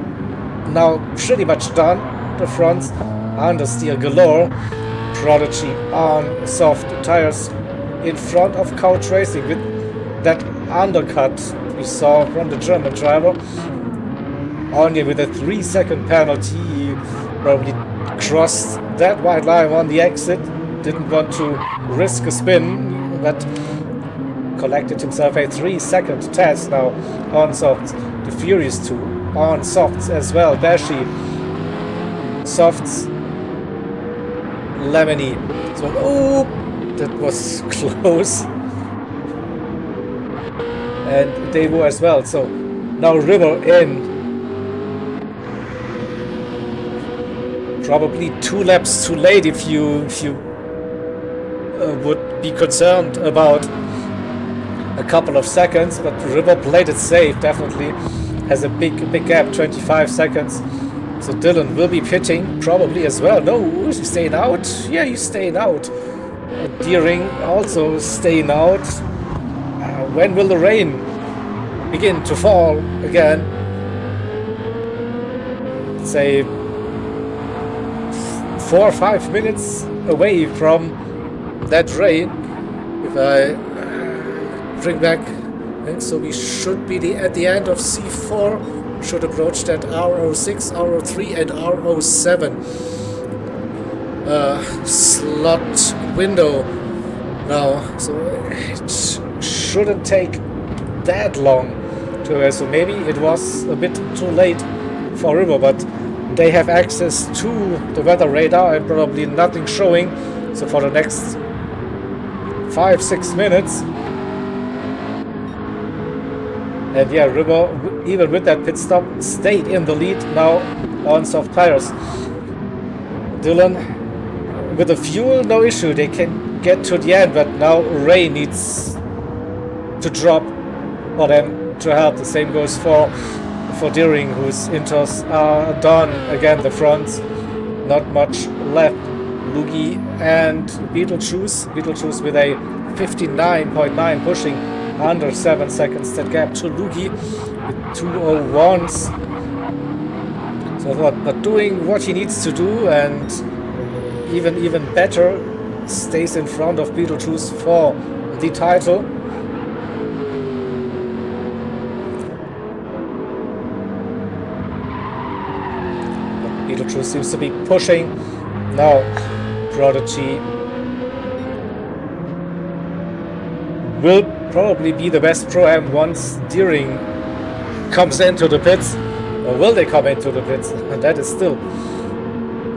now pretty much done. The fronts understeer galore. Prodigy on soft tires in front of Couch Racing with that undercut we saw from the German driver. Onion with a 3-second penalty. He probably crossed that white line on the exit. Didn't want to risk a spin, but collected himself a 3-second test now on softs. The Furious 2 on softs as well. Bashi, softs, Lemony. So, oh, that was close. And Devo as well. So now River in. Probably 2 laps too late if you would be concerned about a couple of seconds, but River played it safe. Definitely has a big gap, 25 seconds. So Dylan will be pitting probably as well. No, is he staying out? Yeah, he's staying out. Deering also staying out. When will the rain begin to fall again? Say 4 or 5 minutes away from that rain. If I bring back, and so we should be at the end of C4. Should approach that R06, R03 and R07 slot window now, so it shouldn't take that long to, so maybe it was a bit too late for River, but they have access to the weather radar and probably nothing showing, so for the next 5-6 minutes. And yeah, River, even with that pit stop, stayed in the lead now on soft tires. Dylan, with the fuel, no issue. They can get to the end, but now Ray needs to drop for them to help. The same goes for Deering, whose inters are done. Again, the fronts, not much left. Lugi and Beetlejuice with a 59.9 pushing under 7 seconds. That gap to Lugi with 2:01s. So but doing what he needs to do, and even better, stays in front of Beetlejuice for the title. Beetlejuice seems to be pushing now. Prodigy will probably be the best Pro-Am once Deering comes into the pits. Or will they come into the pits? And that is still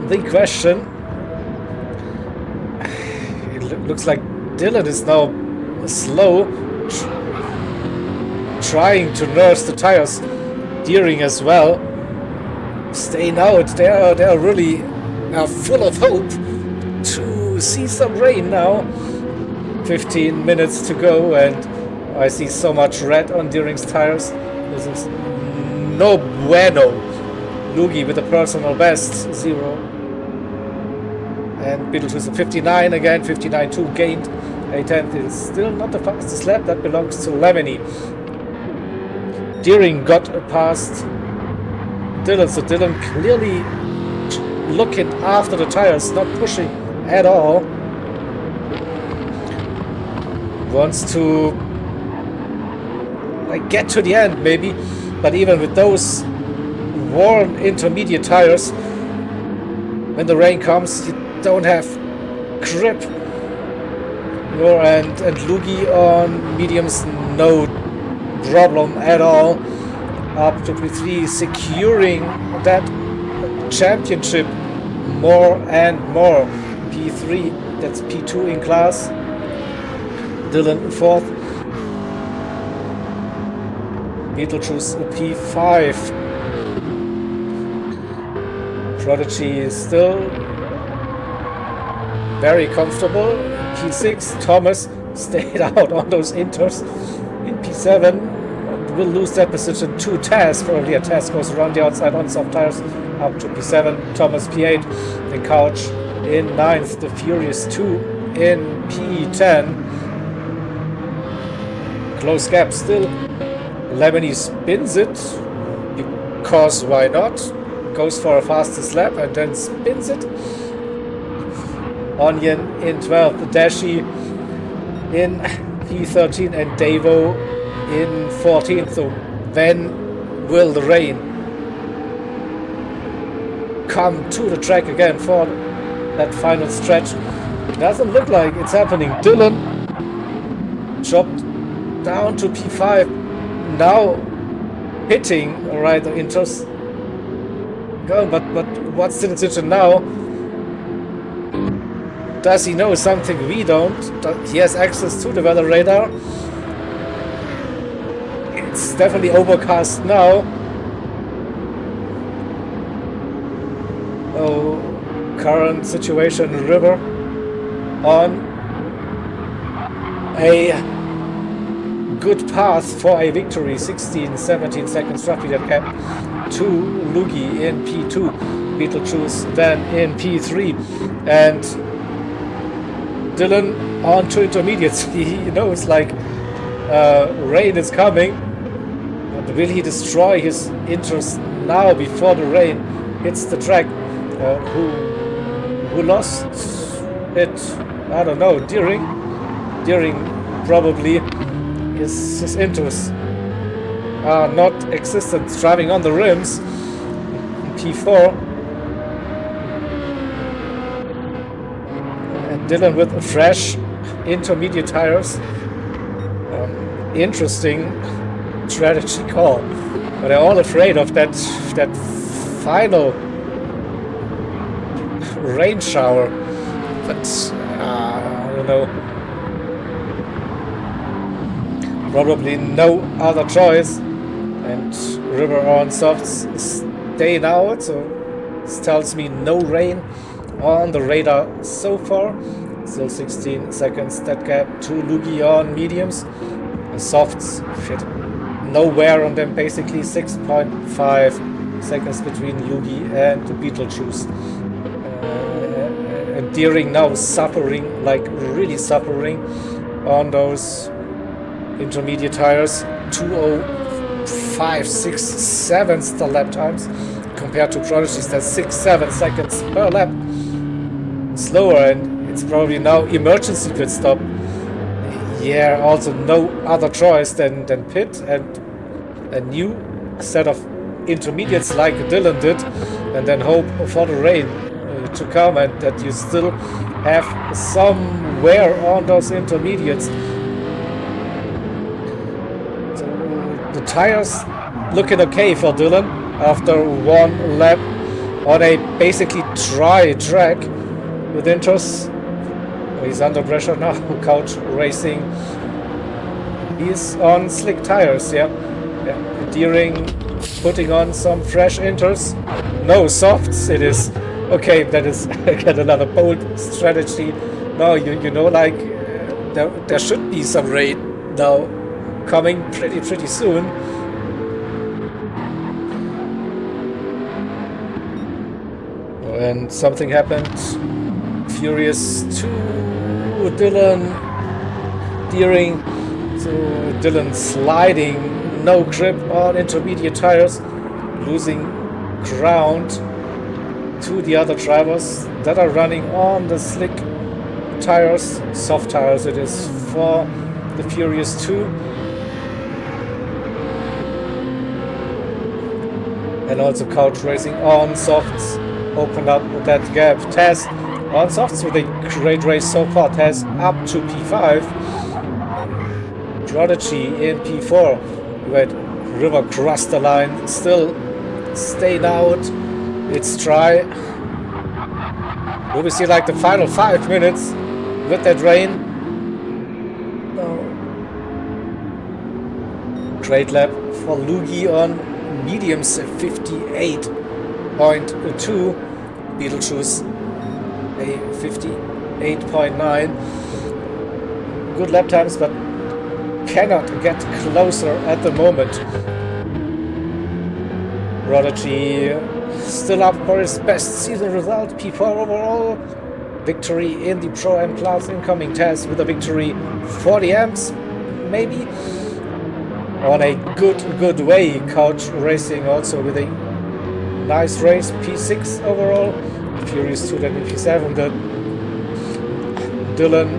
the question. It looks like Dylan is now slow, trying to nurse the tires. Deering as well, staying out. They are really full of hope to see some rain now. 15 minutes to go, and I see so much red on Deering's tires. This is no bueno. Lugi with a personal best, 0. And Beetlejuice 59 again, 59.2 gained. A 10th is still not the fastest lap, that belongs to Lemony. Deering got past Dylan, so Dylan clearly looking after the tires, not pushing at all. Wants to get to the end maybe, but even with those worn intermediate tires, when the rain comes, you don't have grip. And Lugi on mediums, no problem at all. Up to P3, securing that championship more and more. P3, that's P2 in class. Dylan 4th. Beetlejuice P5. Prodigy is still very comfortable. P6. Thomas stayed out on those inters. In P7, will lose that position to Taz. Probably a Taz goes around the outside on soft tires. Up to P7. Thomas P8. The Couch in 9th. The Furious 2 in P10. Close gap still. Lemony spins it, because why not? Goes for a fastest lap and then spins it. Onion in 12th. Dashi in P13 and Davo in 14th. So when will the rain come to the track again for that final stretch? Doesn't look like it's happening. Dylan dropped down to P5. Now hitting, alright, the inters going, but what's the decision now? Does he know something we don't? He has access to the weather radar. It's definitely overcast now. Oh, current situation, river on a good path for a victory. 16-17 seconds roughly that gap to Lugi in P2, Beetlejuice then in P3, and Dylan on to intermediates. He knows like rain is coming, but will he destroy his interest now before the rain hits the track? Who lost it? I don't know. During probably his interests are not existent. Driving on the rims. P4. And Dylan with fresh intermediate tires. Interesting strategy call. But they're all afraid of that final rain shower. But I don't know. Probably no other choice. And river on softs staying out, so this tells me no rain on the radar so far. Still 16 seconds that gap to Lugi on mediums. The softs fit nowhere on them, basically 6.5 seconds between Lugi and the Beetlejuice. And Deering now suffering, like really suffering on those intermediate tires. 2:05, 6, 7 the lap times compared to Prodigy's. That's 6-7 seconds per lap slower, and it's probably now emergency pit stop. Yeah, also no other choice than pit and a new set of intermediates like Dylan did, and then hope for the rain to come and that you still have some wear on those intermediates. So the tires looking okay for Dylan after one lap on a basically dry track with inters. He's under pressure now. Couch racing. He's on slick tires, yeah. Deering putting on some fresh inters. No softs, it is. Okay, that is again another bold strategy. Now you know, like there should be some rain now coming pretty soon. And something happened. Furious to Dylan. Deering. So Dylan sliding, no grip on intermediate tires, losing ground to the other drivers that are running on the slick tires, soft tires it is for the Furious 2. And also Couch racing on softs, open up that gap. Taz on softs with a great race so far. Taz up to P5. Prodigy in P4. But River crossed the line, still staying out. It's dry. Will we see like the final 5 minutes with that rain? No. Great lap for Lugi on mediums, 58.2. Beetlejuice a 58.9. Good lap times, but cannot get closer at the moment. Prodigy still up for his best season result. P4 overall. Victory in the Pro M class incoming. Test with a victory for the Amps, maybe. On a good way. Couch racing also with a nice race. P6 overall. Furious 2 then in P7. Dylan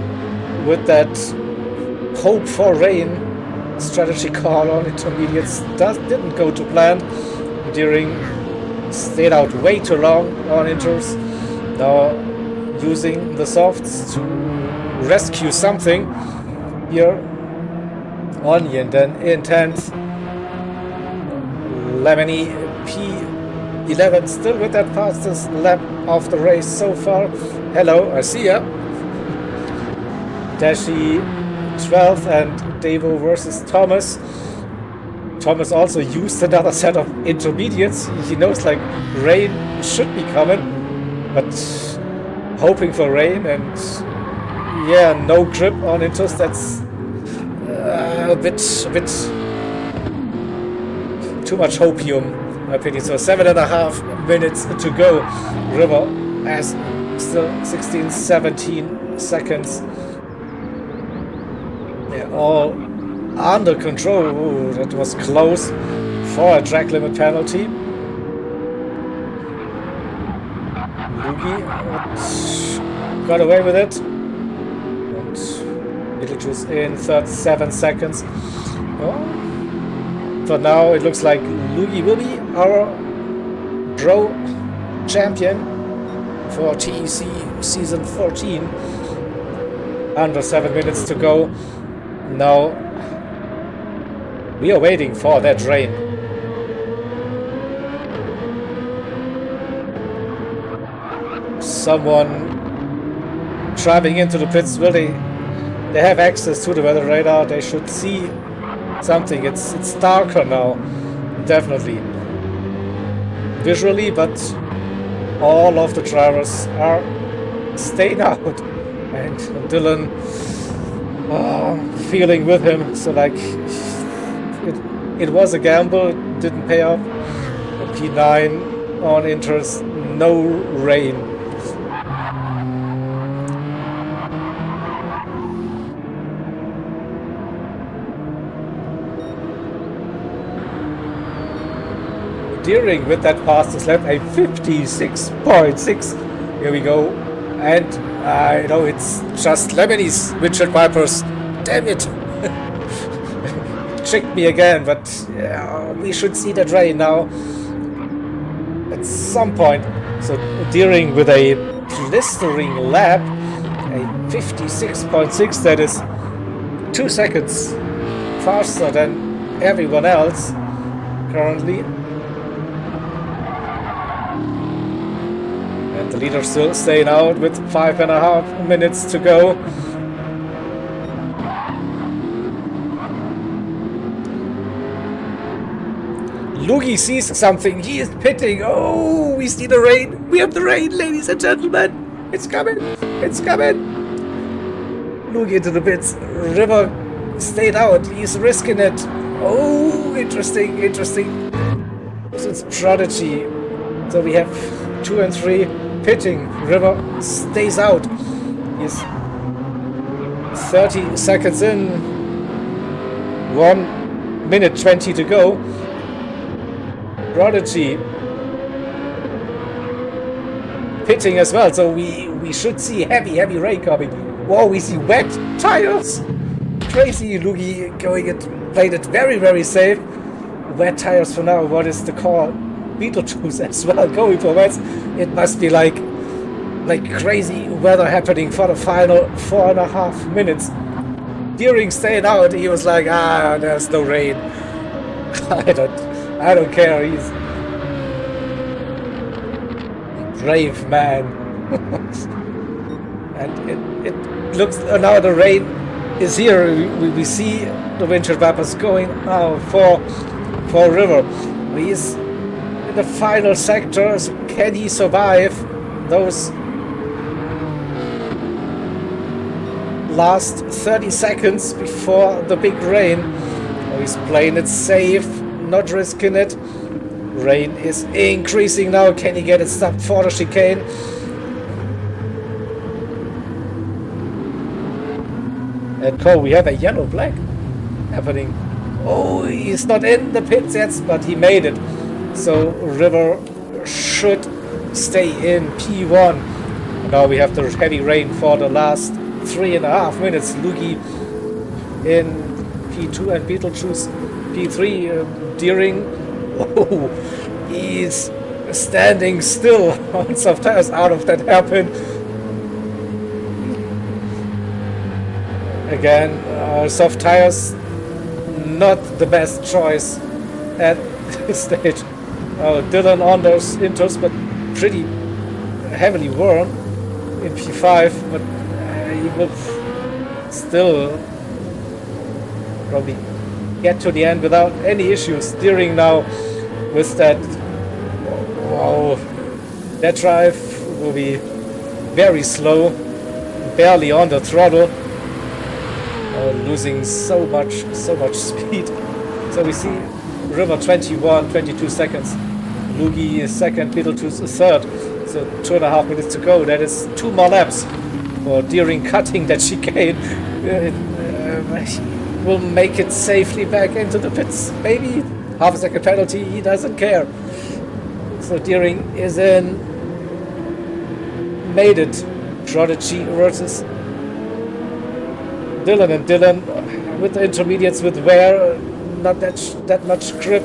with that hope for rain strategy call on intermediates didn't go to plan. Deering stayed out way too long on inters. Now using the softs to rescue something here. Onion then in 10th. Lemony P11 still with that fastest lap of the race so far. Hello, I see ya. Dashi 12th and Devo versus Thomas. Thomas also used another set of intermediates. He knows like rain should be coming, but hoping for rain and yeah, no grip on inters. That's a bit too much hopium, in my opinion. So 7.5 minutes to go. River has still 16-17 seconds. They're all under control. Ooh, that was close for a track limit penalty. Lugi got away with it. And Little in 37 seconds. Oh. For now, it looks like Lugi will be our Pro champion for TEC season 14. Under 7 minutes to go. Now we are waiting for that rain. Someone driving into the pits, will they have access to the weather radar? They should see something. It's darker now, definitely visually, but all of the drivers are staying out, and Dylan feeling with him. So like it was a gamble, it didn't pay off. P9 on inters, no rain. Deering with that fastest lap, a 56.6. Here we go. And I know it's just Lebanese windshield wipers. Damn it. Tricked me again, but yeah, we should see that rain now at some point. So Deering with a blistering lap, a 56.6, that is 2 seconds faster than everyone else currently. And the leader still staying out with 5.5 minutes to go. Lugi sees something. He is pitting. Oh, we see the rain. We have the rain, ladies and gentlemen. It's coming. It's coming. Lugi into the pits. River stayed out. He's risking it. Oh, interesting, interesting. It's Prodigy. So we have 2 and 3 pitting. River stays out. He's 30 seconds in. 1 minute 20 to go. Prodigy pitting as well, so we should see heavy rain coming. Whoa, we see wet tires. Crazy. Lugi going it, played it very safe. Wet tires for now. What is the call? Beetlejuice as well going for wets. It must be like crazy weather happening for the final 4.5 minutes. Deering staying out, he was like, there's no rain. I don't care. He's a brave man. And it looks now the rain is here. We see the windshield wipers going now for River. He's in the final sectors. Can he survive those last 30 seconds before the big rain? Oh, he's playing it safe, not risking it. Rain is increasing now. Can he get it stopped for the chicane? And Cole, we have a yellow black happening. Oh, he's not in the pits yet, but he made it. So River should stay in P1. Now we have the heavy rain for the last 3.5 minutes. Lugi in P2 and Beetlejuice P3. Deering, oh, he's standing still on soft tires out of that hairpin. Again, soft tires, not the best choice at this stage. Dylan on those inters, but pretty heavily worn in P5, but he will still probably get to the end without any issues. Steering now with that, wow, that drive will be very slow, barely on the throttle, losing so much speed. So we see River 21, 22 seconds, Lugi is second, Beetlejuice is third. So 2.5 minutes to go. That is 2 more laps for Deering cutting that chicane. Will make it safely back into the pits. Maybe half a second penalty, he doesn't care. So Deering is in. Made it. Prodigy versus Dylan, and Dylan with the intermediates with Ware, not that much grip.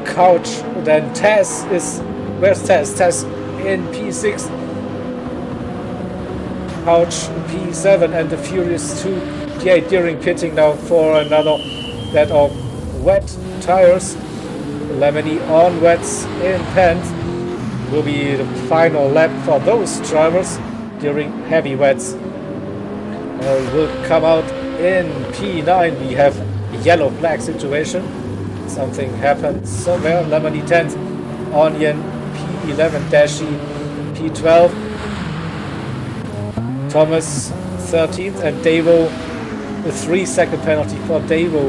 Couch, then Taz is, where's Taz? Taz in P6, Couch P7, and the Furious 2 P8. Deering pitting now for another set of wet tires. Lemony on wets in 10th. Will be the final lap for those drivers. Deering heavy wets. Will come out in P9. We have a yellow-black situation. Something happened somewhere. Lemony 10th. Onion P11, Dashi P12, Thomas 13th, and Davo, a 3-second penalty for Davo.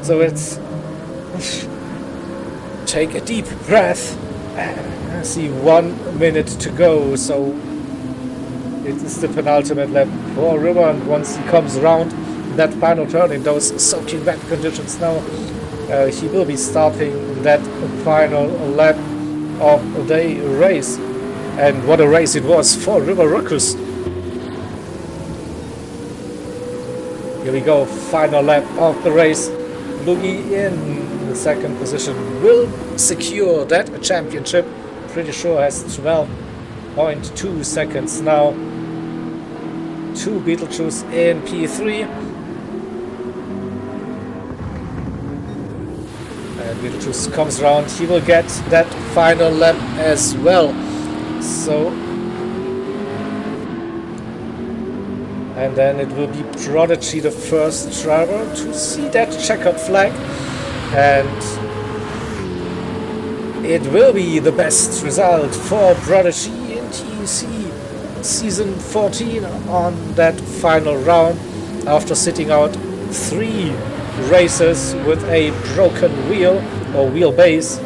So it's take a deep breath. I see 1 minute to go, so it is the penultimate lap for River, and once he comes around that final turn in those soaking wet conditions now, he will be starting that final lap of the race. And what a race it was for River Ruckus. Here we go, final lap of the race. Lugi in the second position will secure that championship. Pretty sure has 12.2 seconds now to Beetlejuice in P3. Beetlejuice comes around, he will get that final lap as well. So, and then it will be Prodigy, the first driver to see that checkered flag, and it will be the best result for Prodigy in TEC season 14 on that final round after sitting out 3 races with a broken wheel or wheelbase.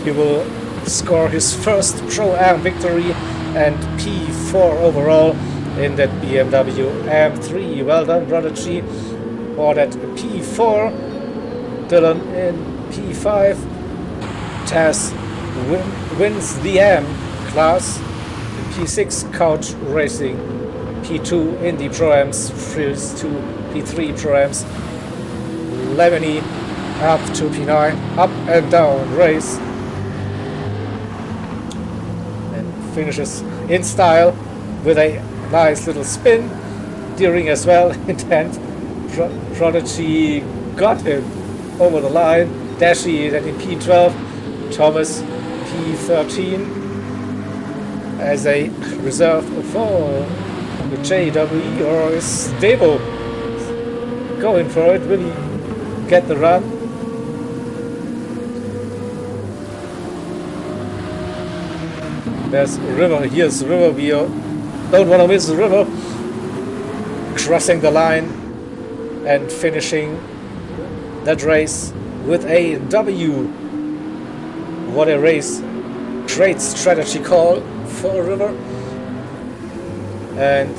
He will score his first Pro-Am victory and P4 overall in that BMW M3. Well done, Prodigy, for that P4. Dylan in P5. Taz wins the M class. P6 Couch Racing. P2 Indy Pro-Ams, Frills to P3 Pro-Ams. Lemony up to P9, up and down race, and finishes in style with a nice little spin. Deering as well in 10th. Prodigy got him over the line. Dashi then in P12, Thomas P13 as a reserve for the JWE, or is Davo going for it? Will he get the run? There's River, here's River, we don't want to miss River crossing the line and finishing that race with a W. What a race, great strategy call for River, and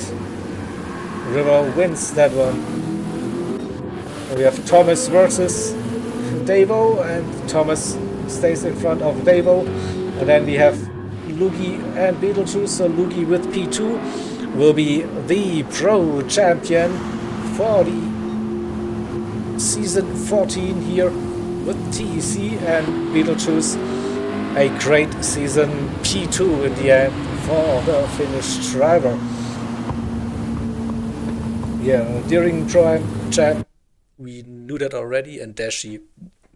River wins that one. We have Thomas versus Davo, and Thomas stays in front of Davo, and then we have Lugi and Beetlejuice. So Lugi with P2 will be the pro champion for the season 14 here with TEC and Beetlejuice. A great season P2 in the end for the Finnish driver. Yeah, during Pro-Am Jam we knew that already, and Dashi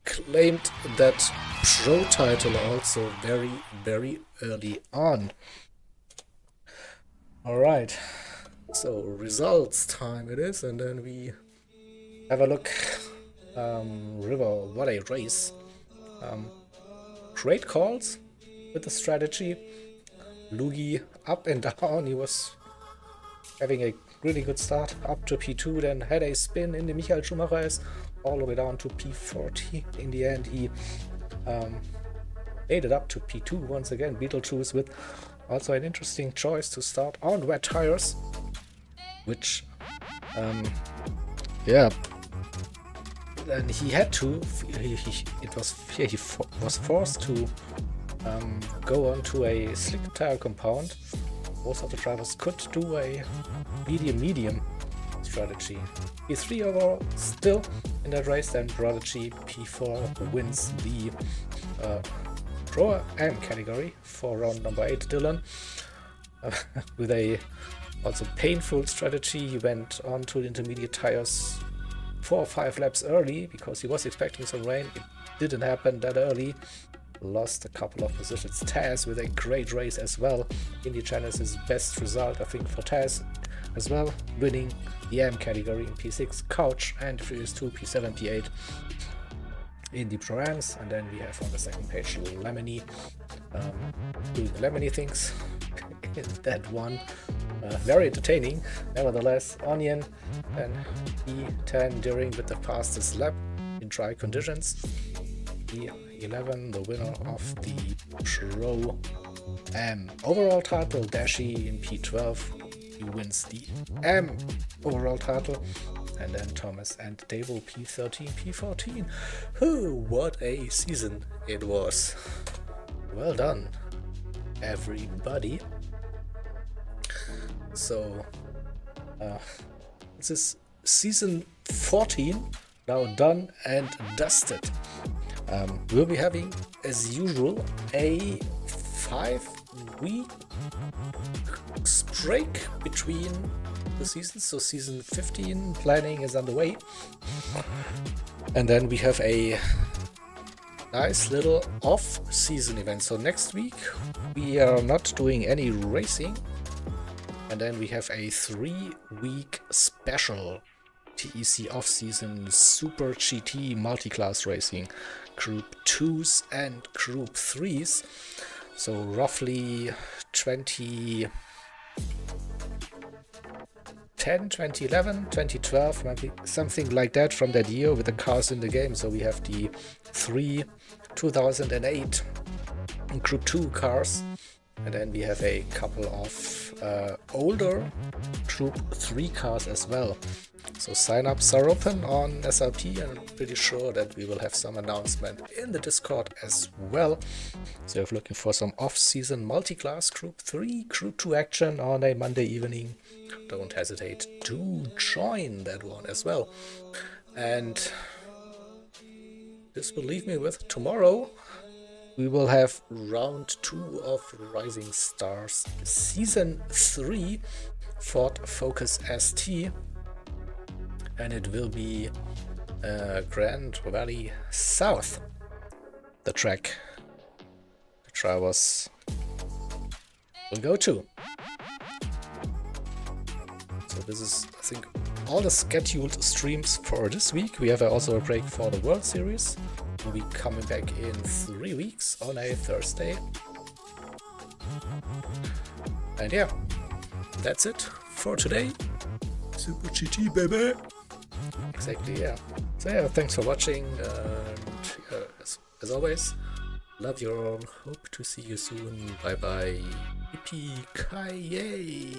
claimed that pro title also very, very early on. Alright, so results time it is, and then we have a look. River, what a race. Great calls with the strategy. Lugi up and down, he was having a really good start up to P2, then had a spin in the Michael Schumacher race all the way down to P40. In the end, he made it up to P2 once again. Beetlejuice with also an interesting choice to start on wet tires, which, yeah, and he had to. He was forced to go on to a slick tire compound. Most of the drivers could do a medium strategy. P3 overall still in that race, then Prodigy P4 wins the Pro-Am category for round number 8. Dylan with a also painful strategy. He went on to the intermediate tires 4 or 5 laps early because he was expecting some rain. It didn't happen that early. Lost a couple of positions. Taz with a great race as well. Indy Genesis best result I think for Taz as well, winning the M category in P6. Couch and Furious 2 P7 P8 in the Pro-Ams. And then we have on the second page Lemony doing the Lemony things in that one. Very entertaining nevertheless. Onion and E10 during with the fastest lap in dry conditions. E11 the winner of the Pro-Am overall title. Dashi in P12, he wins the M overall title. And then Thomas and Davo P13 P14. What a season it was. Well done everybody. So this is season 14 now done and dusted. We'll be having, as usual, a 5-week break between the seasons. So season 15 planning is underway. And then we have a nice little off-season event. So next week we are not doing any racing. And then we have a 3-week special TEC off-season Super GT multi-class racing, Group 2s and Group 3s. So roughly 2010, 2011, 2012, maybe something like that from that year with the cars in the game. So we have the 3 2008 Group 2 cars. And then we have a couple of older Group 3 cars as well. So sign-ups are open on SRP, and I'm pretty sure that we will have some announcement in the Discord as well. So if you're looking for some off-season multi-class Group 3, Group 2 action on a Monday evening, don't hesitate to join that one as well. And this will leave me with tomorrow. We will have round 2 of Rising Stars Season 3 Ford Focus ST. And it will be Grand Valley South, the track the drivers will go to. So this is, I think, all the scheduled streams for this week. We have also a break for the World Series. We'll be coming back in 3 weeks on a Thursday. And yeah, that's it for today. Super GT, baby! Exactly, yeah. So yeah, thanks for watching, and as always, love you all, hope to see you soon, bye bye, yippee-ki-yay!